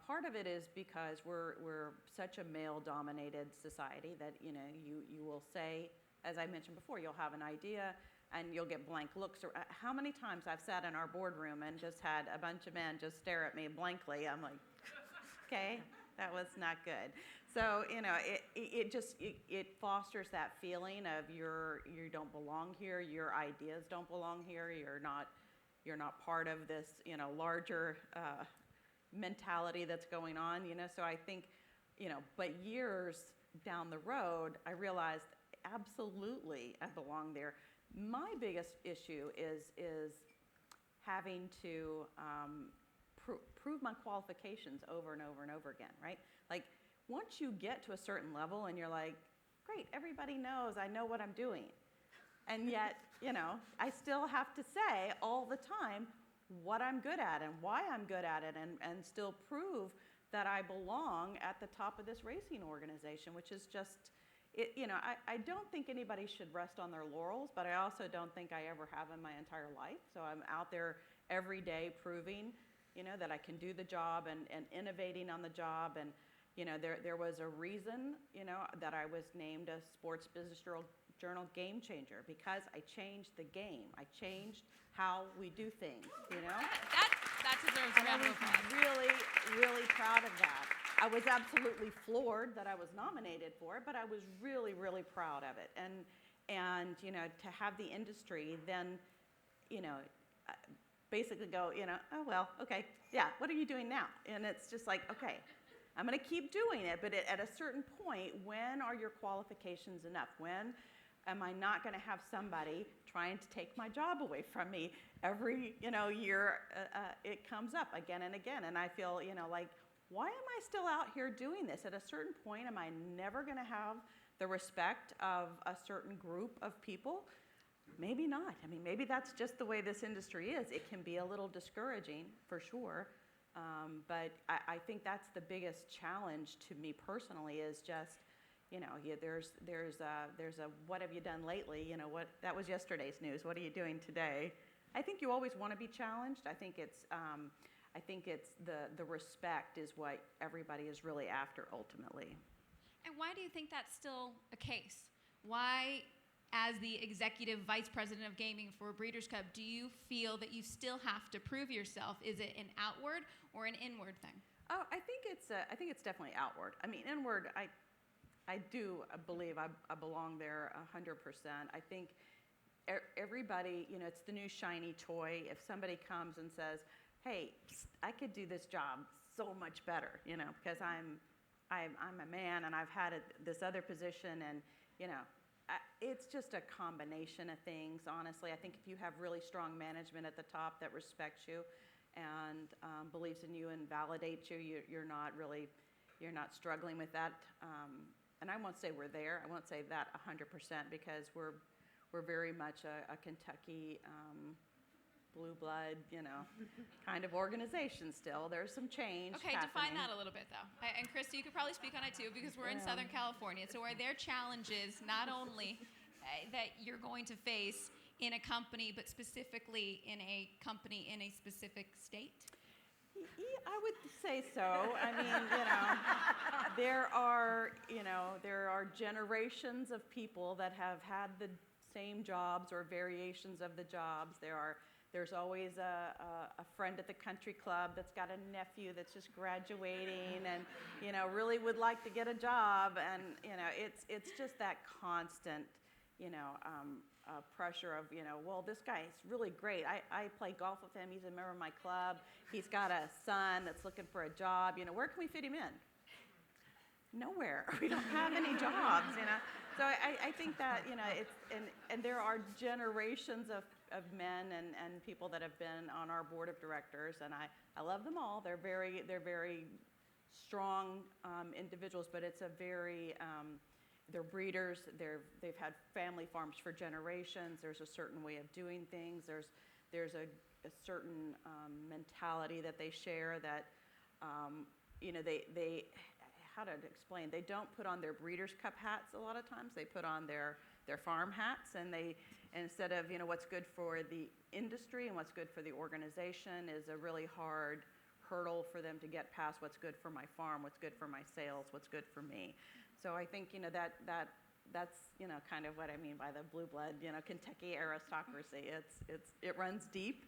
Part of it is because we're such a male-dominated society that you will say, as I mentioned before, you'll have an idea and you'll get blank looks. How many times I've sat in our boardroom and just had a bunch of men just stare at me blankly. I'm like, okay, that was not good. So it fosters that feeling of you don't belong here, your ideas don't belong here, you're not part of this larger mentality that's going on. So I think but years down the road, I realized absolutely I belong there. My biggest issue is having to prove my qualifications over and over and over again, right? Like once you get to a certain level and you're like, great, everybody knows I know what I'm doing. And yet, I still have to say all the time what I'm good at and why I'm good at it, and still prove that I belong at the top of this racing organization, which is just, I don't think anybody should rest on their laurels, but I also don't think I ever have in my entire life. So I'm out there every day proving, that I can do the job and innovating on the job. And, there was a reason, that I was named a Sports Business Journal game changer, because I changed the game. I changed how we do things, That deserves a round of applause. Really, really proud of that. I was absolutely floored that I was nominated for it, but I was really, really proud of it. And to have the industry then, basically go, oh, well, okay, yeah, what are you doing now? And it's just like, okay, I'm going to keep doing it, but at a certain point, when are your qualifications enough? When am I not going to have somebody trying to take my job away from me every, year? It comes up again and again, and I feel, like, why am I still out here doing this? At a certain point, am I never going to have the respect of a certain group of people? Maybe not. I mean, maybe that's just the way this industry is. It can be a little discouraging, for sure. But I think that's the biggest challenge to me personally, is just, there's a what have you done lately? That was yesterday's news. What are you doing today? I think you always want to be challenged. I think it's the respect is what everybody is really after ultimately. And why do you think that's still a case? Why, as the executive vice president of gaming for Breeders' Cup, do you feel that you still have to prove yourself? Is it an outward or an inward thing? Oh, I think it's definitely outward. I mean, inward, I do believe I belong there 100%. I think everybody, it's the new shiny toy. If somebody comes and says, hey, I could do this job so much better, because I'm a man and I've had this other position, and, it's just a combination of things, honestly. I think if you have really strong management at the top that respects you and believes in you and validates you, you're not struggling with that. And I won't say we're there. I won't say that 100%, because we're very much a Kentucky blue blood, kind of organization still. There's some change happening. Define that a little bit, though. And Christa, you could probably speak on it, too, because we're in Southern California. So are there challenges not only that you're going to face in a company, but specifically in a company in a specific state? I would say so. I mean, there are generations of people that have had the same jobs or variations of the jobs. There's always a friend at the country club that's got a nephew that's just graduating and, really would like to get a job. And, it's just that constant, pressure of, well, this guy is really great. I play golf with him. He's a member of my club. He's got a son that's looking for a job. Where can we fit him in? Nowhere. We don't have any jobs, So I think that, it's, and there are generations of men and people that have been on our board of directors, and I love them all. They're very strong individuals, but it's a very, they're breeders. They've had family farms for generations. There's a certain way of doing things. There's a certain mentality that they share that, they how to explain, they don't put on their Breeders' Cup hats a lot of times. They put on their farm hats, and instead of, what's good for the industry and what's good for the organization is a really hard hurdle for them to get past. What's good for my farm, what's good for my sales, what's good for me. So I think, that's, kind of what I mean by the blue blood, Kentucky aristocracy. It runs deep.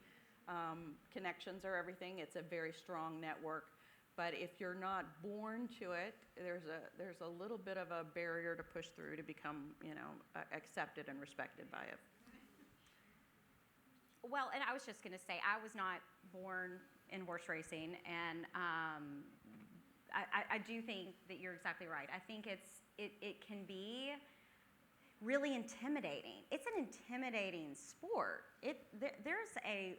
Connections are everything. It's a very strong network. But if you're not born to it, there's a little bit of a barrier to push through to become, accepted and respected by it. Well, and I was just going to say, I was not born in horse racing, and I do think that you're exactly right. I think it can be really intimidating. It's an intimidating sport. There's a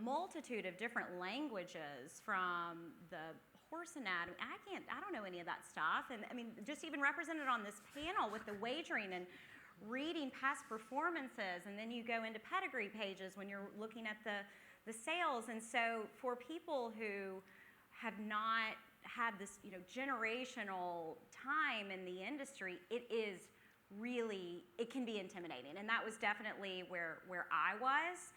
multitude of different languages from the horse anatomy. I don't know any of that stuff. And I mean, just even represented on this panel with the wagering and reading past performances, and then you go into pedigree pages when you're looking at the sales. And so for people who have not had this, generational time in the industry, it can be intimidating. And that was definitely where I was.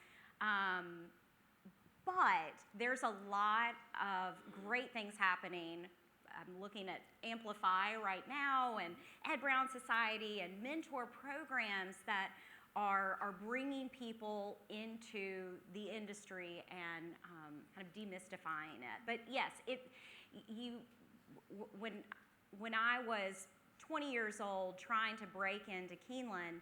But there's a lot of great things happening. I'm looking at Amplify right now, and Ed Brown Society and mentor programs that are bringing people into the industry and kind of demystifying it. But yes, when I was 20 years old trying to break into Keeneland,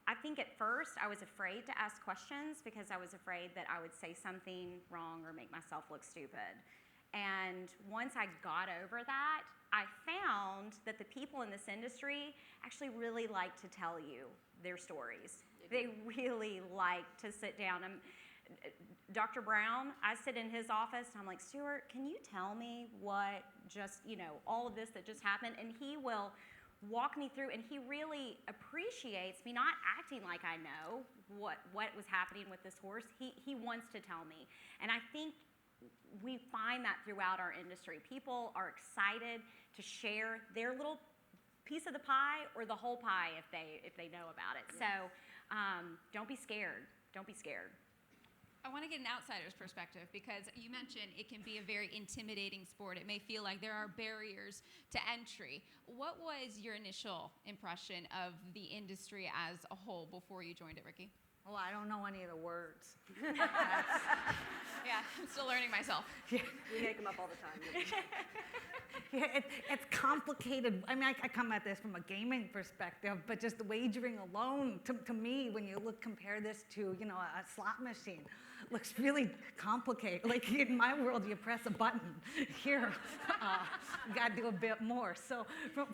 I think at first I was afraid to ask questions because I was afraid that I would say something wrong or make myself look stupid. And once I got over that, I found that the people in this industry actually really like to tell you their stories. They really like to sit down. Dr. Brown, I sit in his office and I'm like, Stuart, can you tell me what all of this that just happened? And he will walk me through, and he really appreciates me not acting like I know what was happening with this horse. He wants to tell me. And I think we find that throughout our industry. People are excited to share their little piece of the pie or the whole pie if they know about it. So don't be scared. Don't be scared. I want to get an outsider's perspective because you mentioned it can be a very intimidating sport. It may feel like there are barriers to entry. What was your initial impression of the industry as a whole before you joined it, Rikki? Well, I don't know any of the words. Yeah, I'm still learning myself. We make them up all the time. Yeah, it's complicated. I mean, I come at this from a gaming perspective, but just the wagering alone, to me, when you compare this to, a slot machine, looks really complicated. Like in my world, you press a button. Here, you got to do a bit more. So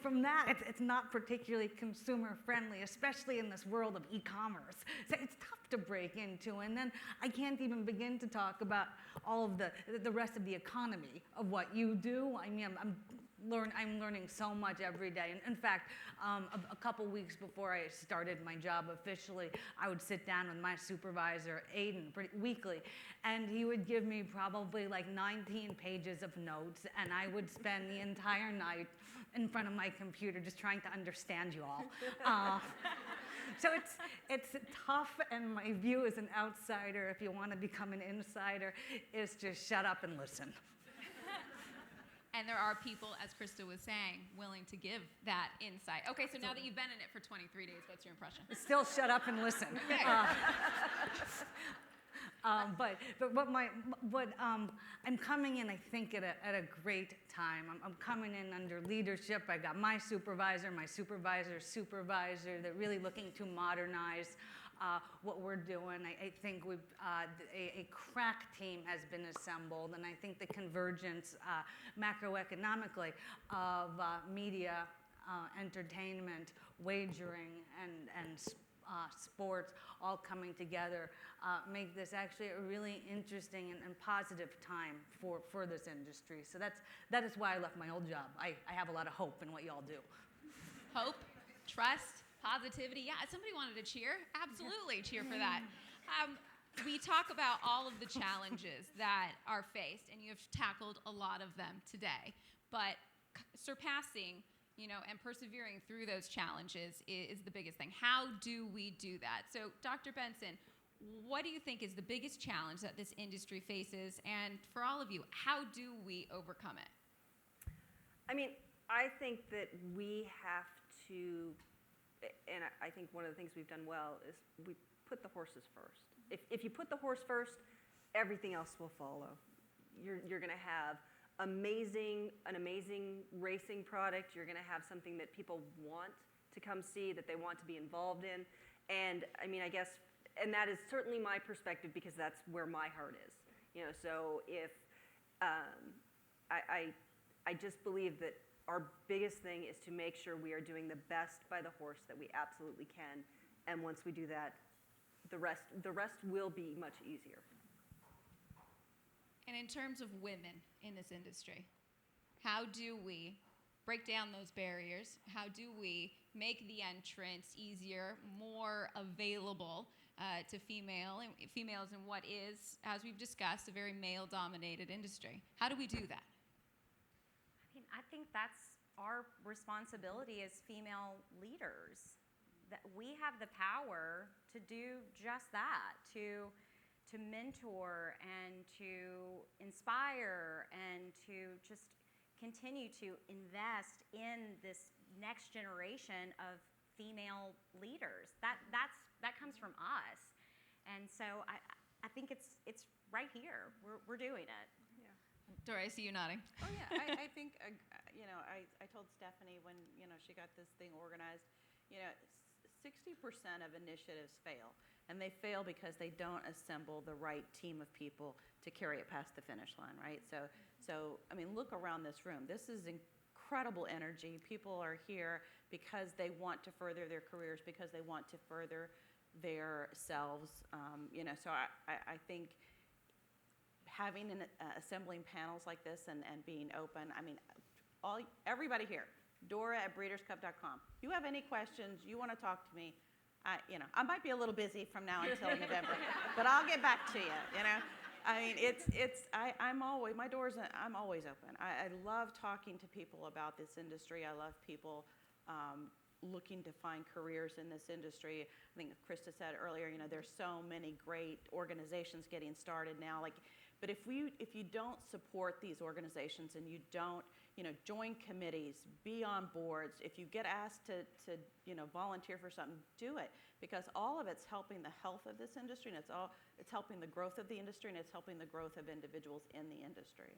from that, it's not particularly consumer friendly, especially in this world of e-commerce. So it's tough to break into. And then I can't even begin to talk about all of the rest of the economy of what you do. I mean, I'm learning so much every day. And in fact, a couple weeks before I started my job officially, I would sit down with my supervisor, Aiden, weekly, and he would give me probably like 19 pages of notes, and I would spend the entire night in front of my computer just trying to understand you all. So it's tough, and my view as an outsider, if you want to become an insider, is just shut up and listen. And there are people, as Christa was saying, willing to give that insight. Okay, so now that you've been in it for 23 days, what's your impression? Still shut up and listen. But I'm coming in, I think, at a great time. I'm coming in under leadership. I got my supervisor's supervisor. They're really looking to modernize what we're doing. I think we've a crack team has been assembled, and I think the convergence macroeconomically of media, entertainment, wagering, and sports all coming together make this actually a really interesting and positive time for this industry. So that is why I left my old job. I have a lot of hope in what y'all do. Hope, trust, positivity. Yeah, somebody wanted to cheer. Absolutely cheer for that. We talk about all of the challenges that are faced, and you have tackled a lot of them today. But surpassing, and persevering through those challenges is the biggest thing. How do we do that? So, Dr. Benson, what do you think is the biggest challenge that this industry faces? And for all of you, how do we overcome it? I mean, I think that we have to, and I think one of the things we've done well is we put the horses first. If you put the horse first, everything else will follow. You're going to have an amazing racing product. You're going to have something that people want to come see, that they want to be involved in. And I mean, I guess, and that is certainly my perspective because that's where my heart is. So if I just believe that our biggest thing is to make sure we are doing the best by the horse that we absolutely can. And once we do that, the rest will be much easier. And in terms of women in this industry, How do we break down those barriers? How do we make the entrance easier, more available to females in what is, as we've discussed, a very male-dominated industry? How do we do that? I think that's our responsibility as female leaders. That we have the power to do just that, to mentor and to inspire and to just continue to invest in this next generation of female leaders. That comes from us, and so I think it's right here. We're doing it. Dora, I see you nodding. Oh yeah, I think I told Stephanie when she got this thing organized, 60% of initiatives fail, and they fail because they don't assemble the right team of people to carry it past the finish line, right? So I mean, look around this room. This is incredible energy. People are here because they want to further their careers, because they want to further their selves. So I think having assembling panels like this and being open. I mean, everybody here, Dora at breederscup.com. You have any questions, you want to talk to me, I might be a little busy from now until November, but I'll get back to you, I mean, I'm always open. I love talking to people about this industry. I love people looking to find careers in this industry. I think Christa said earlier, there's so many great organizations getting started now. But if you don't support these organizations and you don't, join committees, be on boards, if you get asked to volunteer for something, do it, because all of it's helping the health of this industry, and it's helping the growth of the industry, and it's helping the growth of individuals in the industry.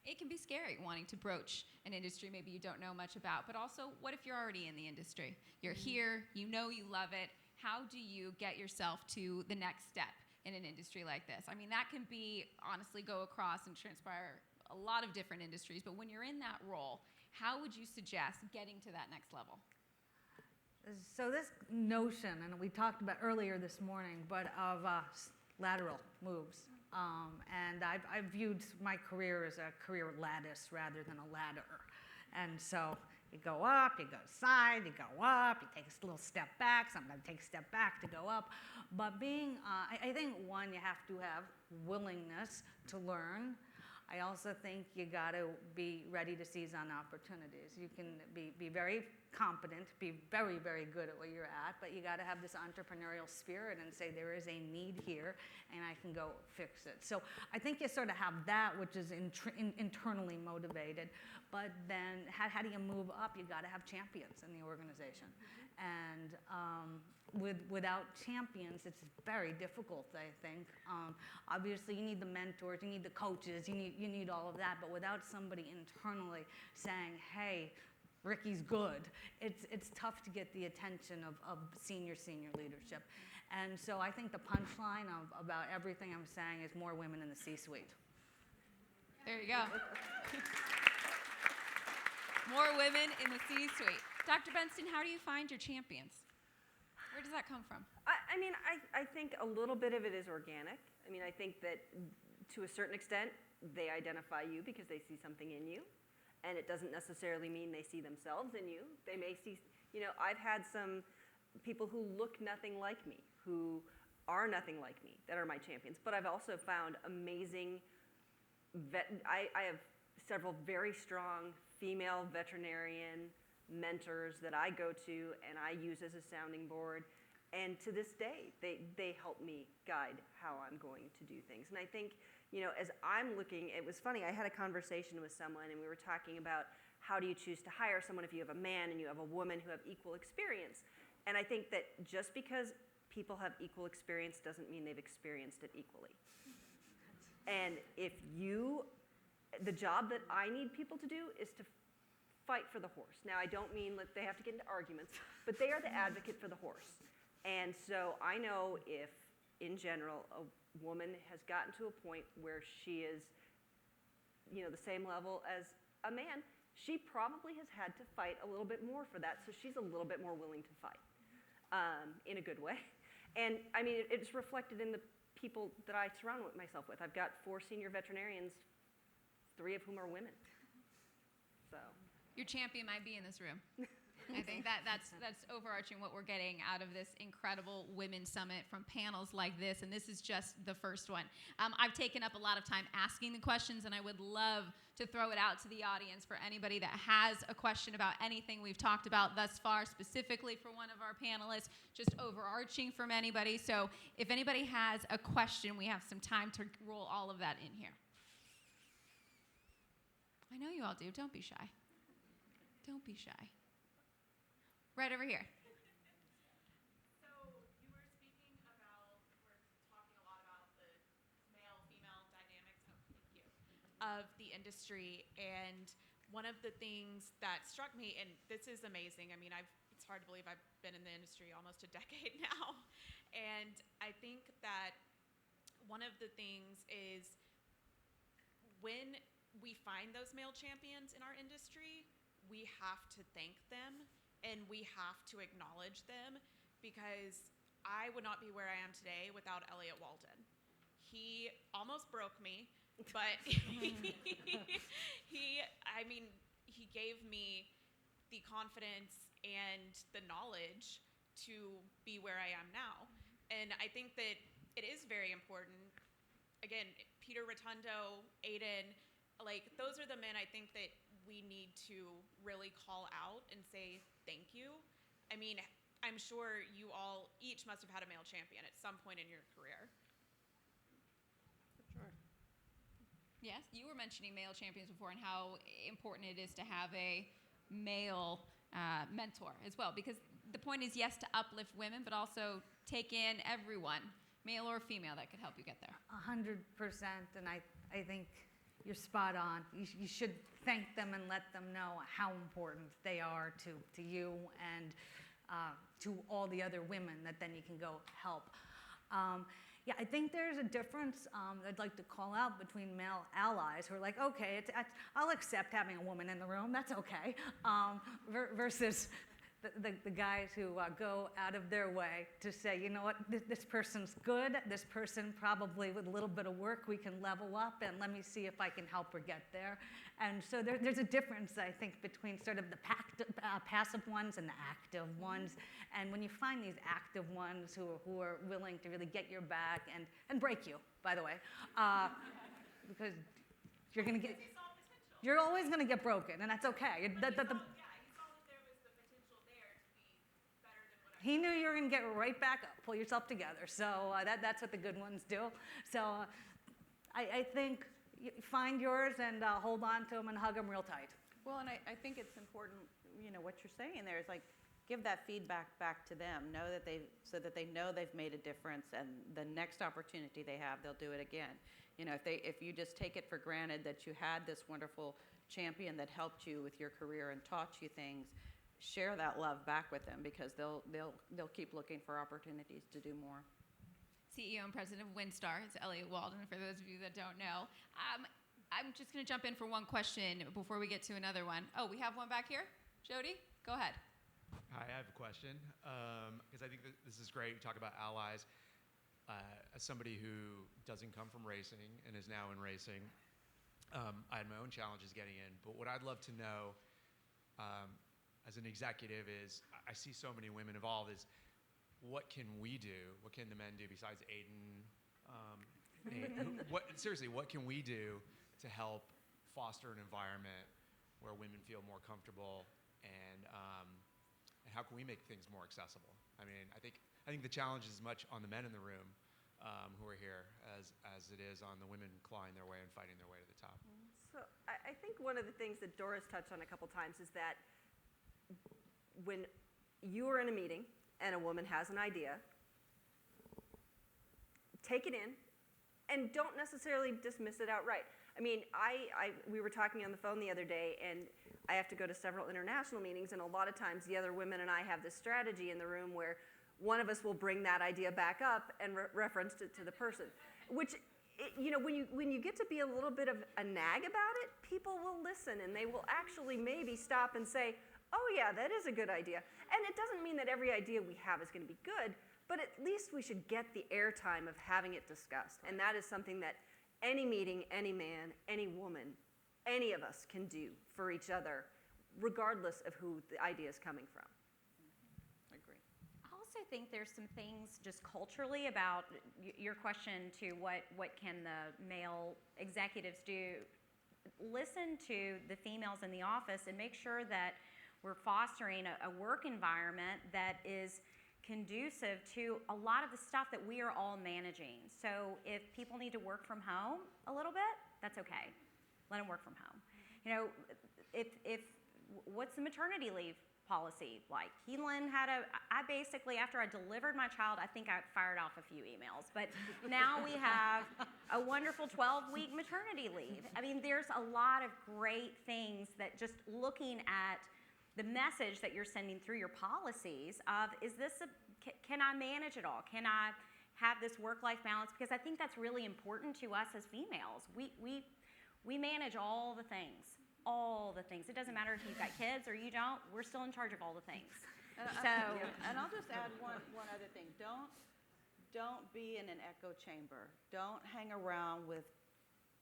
It can be scary wanting to broach an industry maybe you don't know much about, but also, what if you're already in the industry? You're here, you love it. How do you get yourself to the next step in an industry like this? I mean, that can be, honestly, go across and transpire a lot of different industries, but when you're in that role, how would you suggest getting to that next level? So this notion, and we talked about earlier this morning, but of lateral moves. And I've viewed my career as a career lattice rather than a ladder. And so you go up, you go side, you go up, you take a little step back, sometimes take a step back to go up. But I think, one, you have to have willingness to learn. I also think you got to be ready to seize on opportunities. You can be very competent, be very, very good at what you're at, but you got to have this entrepreneurial spirit and say, there is a need here, and I can go fix it. So I think you sort of have that, which is internally motivated, but then how do you move up? You got to have champions in the organization. And without champions, it's very difficult, I think. Obviously, you need the mentors, you need the coaches, you need all of that, but without somebody internally saying, hey, Rikki's good, it's tough to get the attention of senior leadership. And so I think the punchline about everything I'm saying is more women in the C-suite. There you go. More women in the C-suite. Dr. Benson, how do you find your champions? Where does that come from? I think a little bit of it is organic. I think that to a certain extent, they identify you because they see something in you. And it doesn't necessarily mean they see themselves in you. They may see, I've had some people who look nothing like me, who are nothing like me, that are my champions. But I've also found amazing I have several very strong female veterinarian mentors that I go to and I use as a sounding board. And to this day, they help me guide how I'm going to do things. And I think, as I'm looking, it was funny, I had a conversation with someone and we were talking about how do you choose to hire someone if you have a man and you have a woman who have equal experience. And I think that just because people have equal experience doesn't mean they've experienced it equally. And the job that I need people to do is to fight for the horse. Now, I don't mean that they have to get into arguments, but they are the advocate for the horse. And so I know if, in general, a woman has gotten to a point where she is, the same level as a man, she probably has had to fight a little bit more for that, so she's a little bit more willing to fight in a good way. And, it's reflected in the people that I surround myself with. I've got 4 senior veterinarians, 3 of whom are women. Your champion might be in this room. I think that's overarching what we're getting out of this incredible Women's Summit from panels like this, and this is just the first one. I've taken up a lot of time asking the questions, and I would love to throw it out to the audience for anybody that has a question about anything we've talked about thus far, specifically for one of our panelists, just overarching from anybody. So if anybody has a question, we have some time to roll all of that in here. I know you all do. Don't be shy. Don't be shy. Right over here. So you were speaking about, we're talking a lot about the male-female dynamics of the industry, and one of the things that struck me, and this is amazing, I mean, it's hard to believe I've been in the industry almost a decade now, and I think that one of the things is when we find those male champions in our industry, we have to thank them. And we have to acknowledge them, because I would not be where I am today without Elliot Walden. He almost broke me, but he gave me the confidence and the knowledge to be where I am now. And I think that it is very important. Again, Peter Rotundo, Aiden, like, those are the men I think that we need to really call out and say thank you. I mean, I'm sure you all each must have had a male champion at some point in your career. Sure. Yes, you were mentioning male champions before and how important it is to have a male mentor as well, because the point is, yes, to uplift women, but also take in everyone, male or female, that could help you get there. 100%, and I think you're spot on. You should thank them and let them know how important they are to you and to all the other women that then you can go help. Yeah, I think there's a difference I'd like to call out between male allies who are like, okay, I'll accept having a woman in the room, that's okay, versus the guys who go out of their way to say, you know what, this person's good, this person probably with a little bit of work we can level up, and let me see if I can help her get there. And so there's a difference, I think, between sort of the passive ones and the active ones. And when you find these active ones who are willing to really get your back and break you, by the way, because you're always going to get broken, and that's okay. He knew you were going to get right back up, pull yourself together. So that's what the good ones do. So I think find yours and hold on to them and hug them real tight. Well, and I think it's important, you know, what you're saying there is like, give that feedback back to them. So that they know they've made a difference, and the next opportunity they have, they'll do it again. You know, if you just take it for granted that you had this wonderful champion that helped you with your career and taught you things, share that love back with them, because they'll keep looking for opportunities to do more. CEO and president of WinStar is Elliot Walden, for those of you that don't know. I'm just going to jump in for one question before we get to another one. Oh, we have one back here. Jody, go ahead. Hi, I have a question, because I think that this is great. You talk about allies. As somebody who doesn't come from racing and is now in racing, I had my own challenges getting in. But what I'd love to know as an executive is, I see so many women involved, is what can we do? What can the men do besides Aiden? Seriously, what can we do to help foster an environment where women feel more comfortable, and how can we make things more accessible? I mean, I think the challenge is as much on the men in the room who are here as it is on the women clawing their way and fighting their way to the top. So I think one of the things that Dora's touched on a couple times is that when you are in a meeting and a woman has an idea, take it in and don't necessarily dismiss it outright. I mean, we were talking on the phone the other day, and I have to go to several international meetings, and a lot of times the other women and I have this strategy in the room where one of us will bring that idea back up and reference it to the person, which, you know, when you get to be a little bit of a nag about it, people will listen, and they will actually maybe stop and say, oh yeah, that is a good idea. And it doesn't mean that every idea we have is going to be good, but at least we should get the airtime of having it discussed. And that is something that any meeting, any man, any woman, any of us can do for each other regardless of who the idea is coming from. Agree. I also think there's some things just culturally about your question to what can the male executives do. Listen to the females in the office and make sure that we're fostering a work environment that is conducive to a lot of the stuff that we are all managing. So if people need to work from home a little bit, that's okay. Let them work from home. You know, if what's the maternity leave policy like? Keeneland had I basically, after I delivered my child, I think I fired off a few emails, but now we have a wonderful 12-week maternity leave. I mean, there's a lot of great things that just looking at the message that you're sending through your policies of, can I manage it all? Can I have this work-life balance? Because I think that's really important to us as females. We manage all the things. All the things. It doesn't matter if you've got kids or you don't. We're still in charge of all the things. And I'll just add one other thing. Don't be in an echo chamber. Don't hang around with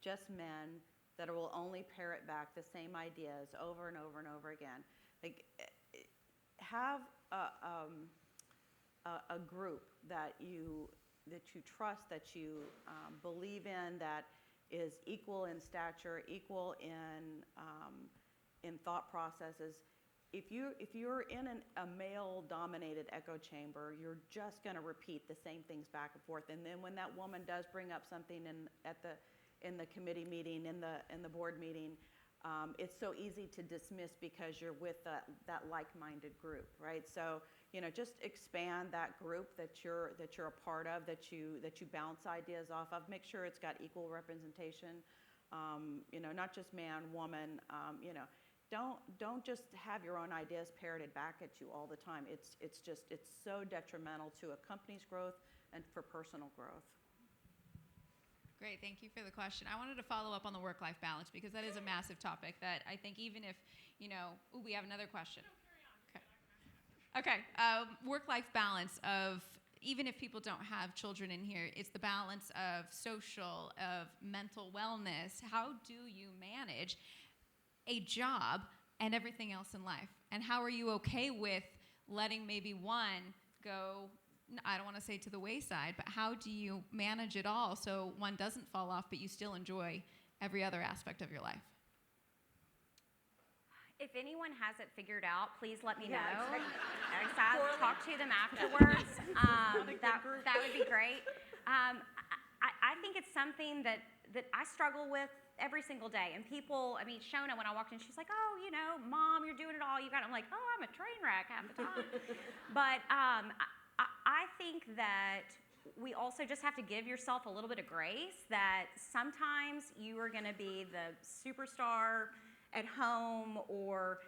just men that will only parrot back the same ideas over and over and over again. Like, have a group that you trust, that you believe in, that is equal in stature, equal in thought processes. If you're in a male-dominated echo chamber, you're just going to repeat the same things back and forth. And then when that woman does bring up something in the committee meeting, in the board meeting, it's so easy to dismiss because you're with that like-minded group, right? So, you know, just expand that group that you're a part of, that you bounce ideas off of. Make sure it's got equal representation. You know, not just man, woman. You know, don't just have your own ideas parroted back at you all the time. It's so detrimental to a company's growth and for personal growth. Great, thank you for the question. I wanted to follow up on the work-life balance because that is a massive topic that I think even if, you know, we have another question. Okay, work-life balance of, even if people don't have children in here, it's the balance of social, of mental wellness. How do you manage a job and everything else in life? And how are you okay with letting maybe one go, I don't want to say to the wayside, but how do you manage it all so one doesn't fall off, but you still enjoy every other aspect of your life? If anyone has it figured out, please let me know. exactly. Talk to them afterwards. That would be great. I think it's something that I struggle with every single day. And people, I mean, Shona, when I walked in, she's like, oh, you know, Mom, you're doing it all. You got it. I'm like, oh, I'm a train wreck half the time. But I think that we also just have to give yourself a little bit of grace, that sometimes you are going to be the superstar at home, or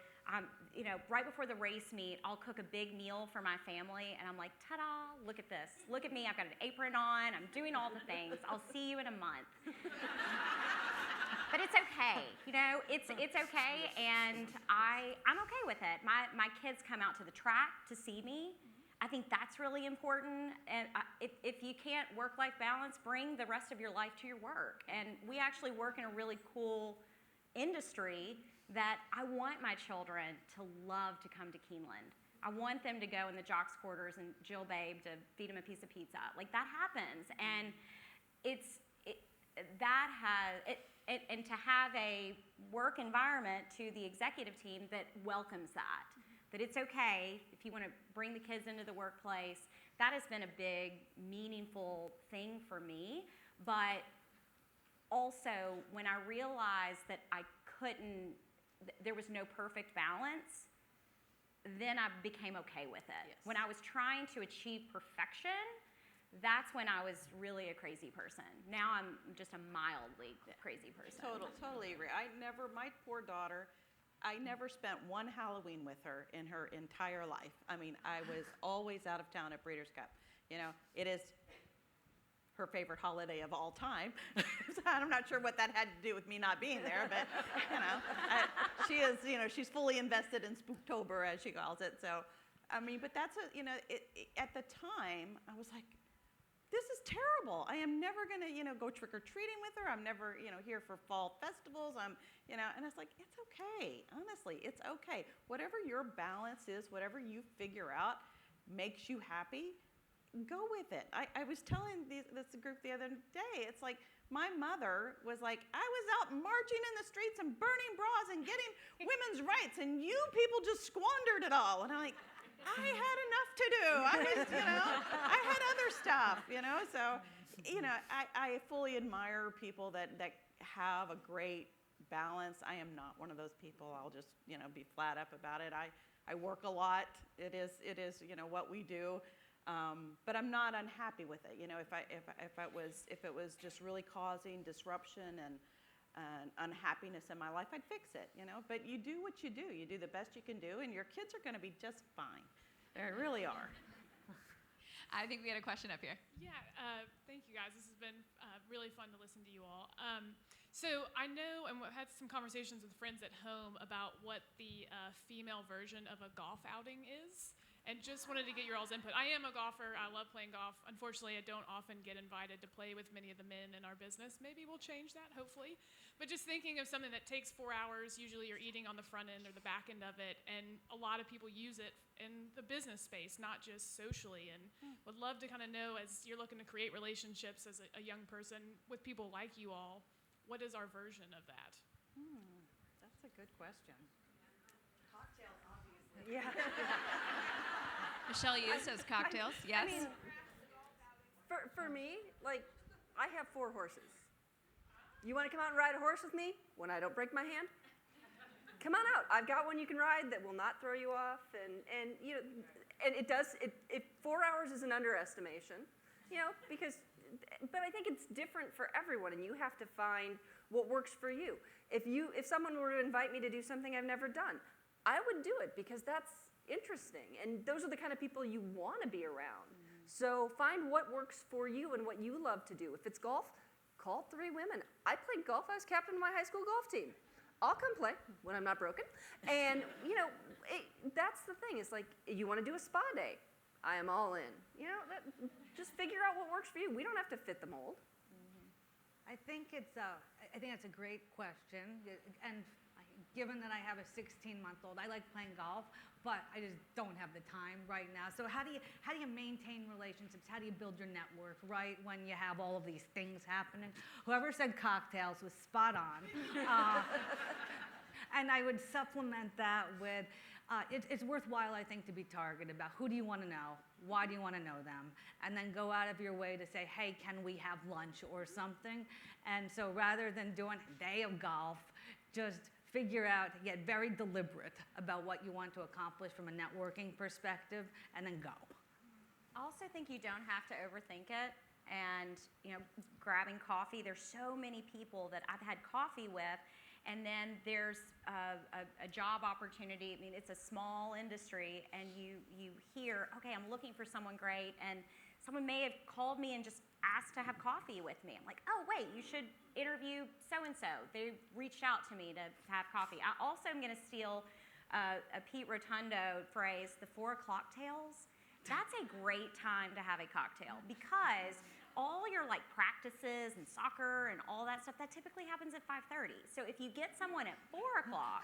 you know, right before the race meet, I'll cook a big meal for my family, and I'm like, ta-da, look at this. Look at me, I've got an apron on, I'm doing all the things. I'll see you in a month. But it's okay, you know, it's okay, and I'm okay with it. My kids come out to the track to see me. I think that's really important, and if you can't work-life balance, bring the rest of your life to your work. And we actually work in a really cool industry that I want my children to love to come to Keeneland. I want them to go in the jocks quarters and Jill Babe to feed them a piece of pizza. Like, that happens, and and to have a work environment to the executive team that welcomes that it's okay if you want to bring the kids into the workplace. That has been a big, meaningful thing for me. But also, when I realized that there was no perfect balance, then I became okay with it. Yes. When I was trying to achieve perfection, that's when I was really a crazy person. Now I'm just a mildly crazy person. Totally agree. My poor daughter, I never spent one Halloween with her in her entire life. I mean, I was always out of town at Breeders' Cup. You know, it is her favorite holiday of all time. So I'm not sure what that had to do with me not being there, but you know, she is, you know, she's fully invested in Spooktober, as she calls it. So, I mean, but that's at the time, I was like, this is terrible. I am never going to, go trick-or-treating with her. I'm never, here for fall festivals. And it's like, it's okay. Honestly, it's okay. Whatever your balance is, whatever you figure out makes you happy, go with it. I was telling this group the other day, it's like, my mother was like, I was out marching in the streets and burning bras and getting women's rights, and you people just squandered it all. And I'm like, I had enough to do. I was, I had other stuff, So, I fully admire people that have a great balance. I am not one of those people. I'll just, be flat up about it. I work a lot. It is, what we do. But I'm not unhappy with it. If it was just really causing disruption and unhappiness in my life, I'd fix it. But you do what you do. You do the best you can do, and your kids are going to be just fine. They really are. I think we had a question up here. Yeah, thank you guys. This has been really fun to listen to you all. So I know, and we've had some conversations with friends at home about what the female version of a golf outing is, and just wanted to get your all's input. I am a golfer. I love playing golf. Unfortunately, I don't often get invited to play with many of the men in our business. Maybe we'll change that, hopefully. But just thinking of something that takes 4 hours, usually you're eating on the front end or the back end of it, and a lot of people use it in the business space, not just socially, and would love to kind of know, as you're looking to create relationships as a young person with people like you all, what is our version of that? That's a good question. Cocktails, obviously. Yeah. Michelle Yu says cocktails. Yes. I mean, for me, like, I have 4 horses. You want to come out and ride a horse with me when I don't break my hand? Come on out. I've got one you can ride that will not throw you off, and it does. If 4 hours is an underestimation, but I think it's different for everyone, and you have to find what works for you. If someone were to invite me to do something I've never done, I would do it because that's interesting, and those are the kind of people you want to be around. So find what works for you and what you love to do. If it's golf, call 3 women. I played golf. I was captain of my high school golf team. I'll come play when I'm not broken. And, that's the thing. It's like, you want to do a spa day. I am all in. Just figure out what works for you. We don't have to fit the mold. I think that's a great question, and given that I have a 16-month-old, I like playing golf, but I just don't have the time right now. So how do you maintain relationships? How do you build your network, right, when you have all of these things happening? Whoever said cocktails was spot on. And I would supplement that with, it's worthwhile, I think, to be targeted about who do you want to know, why do you want to know them, and then go out of your way to say, hey, can we have lunch or something? And so rather than doing a day of golf, just figure out, get very deliberate about what you want to accomplish from a networking perspective, and then go. I also think you don't have to overthink it. And, grabbing coffee, there's so many people that I've had coffee with, and then there's a job opportunity. I mean, it's a small industry, and you hear, okay, I'm looking for someone great, and someone may have called me and just asked to have coffee with me. I'm like, oh, wait, you should interview so-and-so. They reached out to me to have coffee. I also am going to steal a Pete Rotundo phrase, the 4 o'clock tales. That's a great time to have a cocktail because all your practices and soccer and all that stuff, that typically happens at 5:30. So if you get someone at 4 o'clock,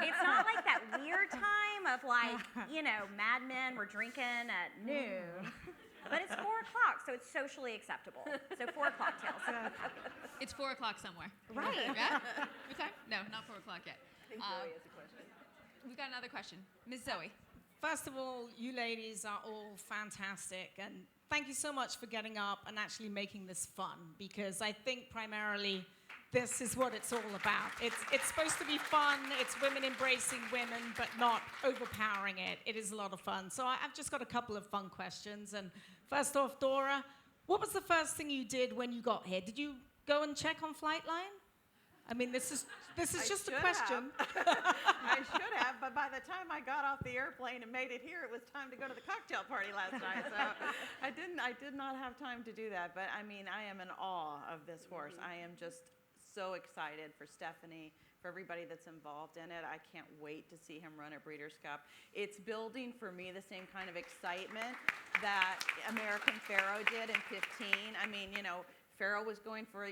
it's not like that weird time of Mad Men were drinking at noon. But it's 4 o'clock, so it's socially acceptable. So 4 o'clock tales. It's 4 o'clock somewhere. Right. Yeah? What time? No, not 4 o'clock yet. I think Zoe has a question. We've got another question. Ms. Zoe. First of all, you ladies are all fantastic, and thank you so much for getting up and actually making this fun, because I think primarily this is what it's all about. It's supposed to be fun, it's women embracing women, but not overpowering it. It is a lot of fun. So I've just got a couple of fun questions. And first off, Dora, what was the first thing you did when you got here? Did you go and check on Flightline? I mean, this is just a question. I should have, but by the time I got off the airplane and made it here, it was time to go to the cocktail party last night. So I did not have time to do that. But I mean, I am in awe of this horse. I am just so excited for Stephanie, for everybody that's involved in it. I can't wait to see him run a Breeders' Cup. It's building for me the same kind of excitement that American Pharoah did in 15. I mean, Pharoah was going for,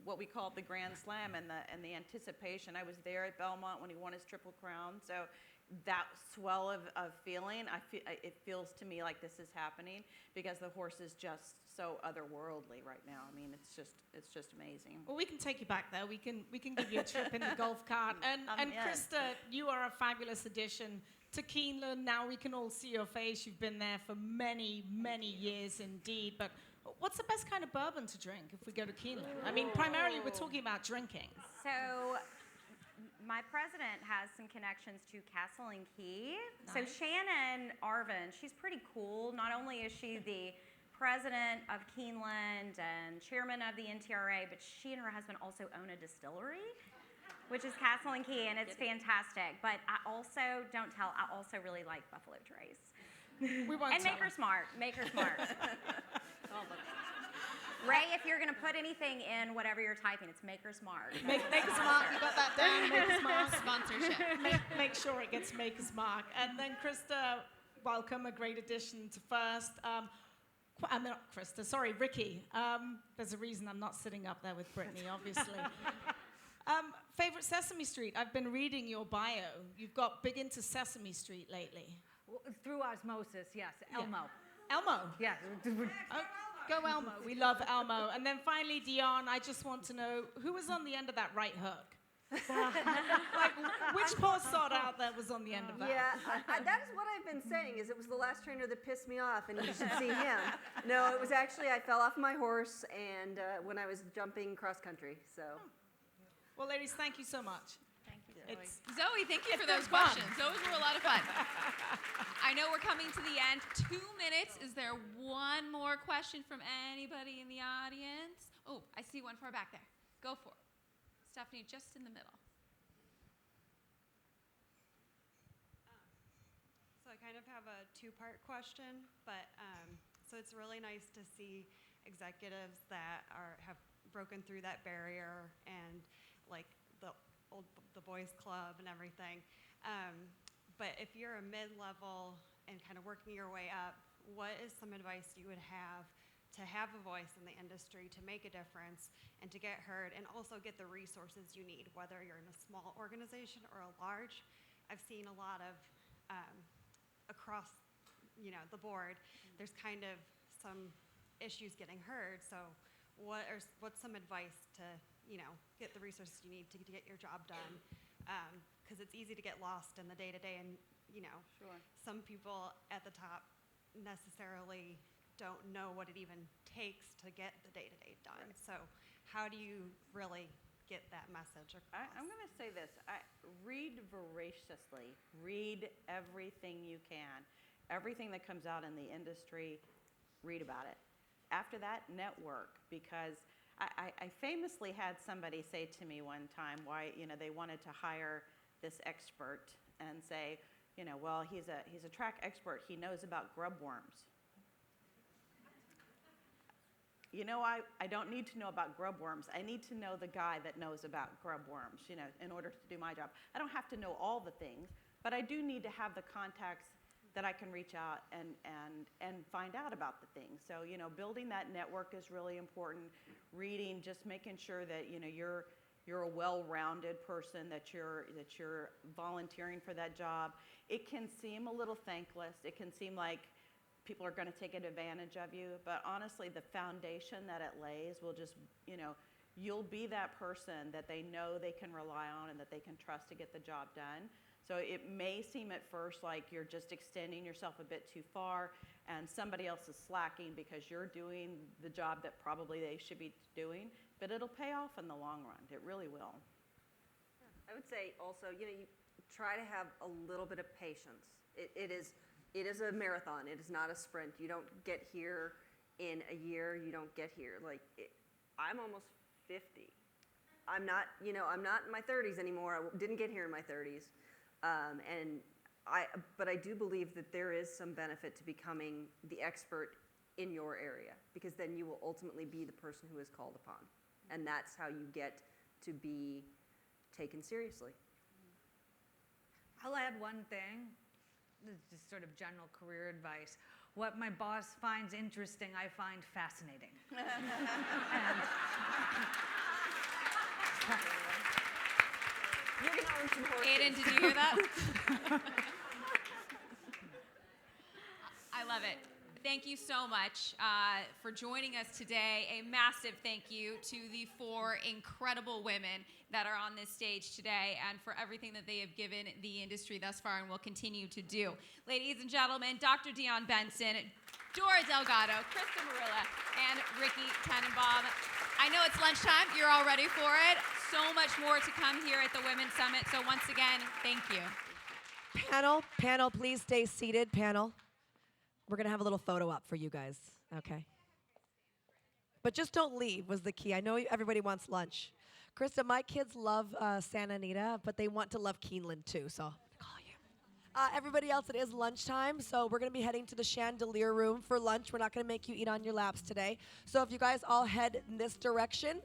what we call the Grand Slam and the anticipation. I was there at Belmont when he won his Triple Crown. So that swell of feeling, it feels to me like this is happening because the horse is just so otherworldly right now. I mean, it's just amazing. Well, we can take you back there. We can give you a trip in the golf cart. And in. Christa, you are a fabulous addition to Keeneland. Now we can all see your face. You've been there for many, many years indeed. But what's the best kind of bourbon to drink if we go to Keeneland? I mean, primarily we're talking about drinking. So my president has some connections to Castle and Key. Nice. So Shannon Arvin, she's pretty cool. Not only is she the president of Keeneland and chairman of the NTRA, but she and her husband also own a distillery, which is Castle and Key, and it's fantastic. But I also, don't tell, I also really like Buffalo Trace. We won't And tell make her her. smart, make her smart. Ray, if you're gonna put anything in whatever you're typing, it's make her smart. Make us mark. You got that down? Make us mark. Sponsorship. Make sure it gets Maker's Mark. And then Christa, welcome, a great addition to First. Not Christa, sorry, Rikki. There's a reason I'm not sitting up there with Britney, obviously. Favorite Sesame Street? I've been reading your bio. You've got big into Sesame Street lately. Well, through osmosis, yes. Elmo. Elmo. Yeah. Oh, go Elmo. We love Elmo. And then finally, Dionne, I just want to know, who was on the end of that right hook? Like, which poor sod out there was on the end of that? Yeah, that is what I've been saying, is it was the last trainer that pissed me off, and you should see him. No, it was actually, I fell off my horse and when I was jumping cross country, so. Well, ladies, thank you so much. Thank you. Zoe, thank you for those It's fun. questions. Those were a lot of fun. I know we're coming to the end. 2 minutes. Is there one more question from anybody in the audience? Oh, I see one far back there. Go for it. Stephanie, just in the middle. So I kind of have a two-part question, but so it's really nice to see executives that have broken through that barrier and like the boys club and everything. But if you're a mid-level and kind of working your way up, what is some advice you would have to have a voice in the industry, to make a difference, and to get heard, and also get the resources you need, whether you're in a small organization or a large? I've seen a lot of, across the board, there's kind of some issues getting heard, so what's some advice to get the resources you need to get your job done? Because it's easy to get lost in the day-to-day, and Sure. some people at the top necessarily don't know what it even takes to get the day-to-day done. Right. So how do you really get that message across? I'm going to say this. Read voraciously. Read everything you can. Everything that comes out in the industry, read about it. After that, network, because I famously had somebody say to me one time why they wanted to hire this expert and say, well, he's a track expert. He knows about grub worms. I don't need to know about grub worms. I need to know the guy that knows about grub worms, in order to do my job. I don't have to know all the things, but I do need to have the contacts that I can reach out and find out about the things. So, building that network is really important. Reading, just making sure that, you're a well-rounded person, that you're volunteering for that job. It can seem a little thankless. It can seem like people are going to take advantage of you, but honestly, the foundation that it lays will just, you'll be that person that they know they can rely on and that they can trust to get the job done. So it may seem at first like you're just extending yourself a bit too far and somebody else is slacking because you're doing the job that probably they should be doing, but it'll pay off in the long run. It really will. I would say also, you try to have a little bit of patience. It is a marathon. It is not a sprint. You don't get here in a year. You don't get here. I'm almost 50. I'm not in my 30s anymore. I didn't get here in my 30s. But I do believe that there is some benefit to becoming the expert in your area, because then you will ultimately be the person who is called upon. And that's how you get to taken seriously. I'll add one thing. This is just sort of general career advice. What my boss finds interesting, I find fascinating. You're gonna own some horses. Aiden, did you hear that? I love it. Thank you so much for joining us today. A massive thank you to the 4 incredible women that are on this stage today and for everything that they have given the industry thus far and will continue to do. Ladies and gentlemen, Dr. Dionne Benson, Dora Delgado, Christa Marrillia, and Rikki Tanenbaum. I know it's lunchtime. You're all ready for it. So much more to come here at the Women's Summit. So once again, thank you. Panel, please stay seated, panel. We're going to have a little photo op for you guys, okay? But just don't leave was the key. I know everybody wants lunch. Christa, my kids love Santa Anita, but they want to love Keeneland too, so I'm going to call you. Everybody else, it is lunchtime, so we're going to be heading to the chandelier room for lunch. We're not going to make you eat on your laps today. So if you guys all head in this direction,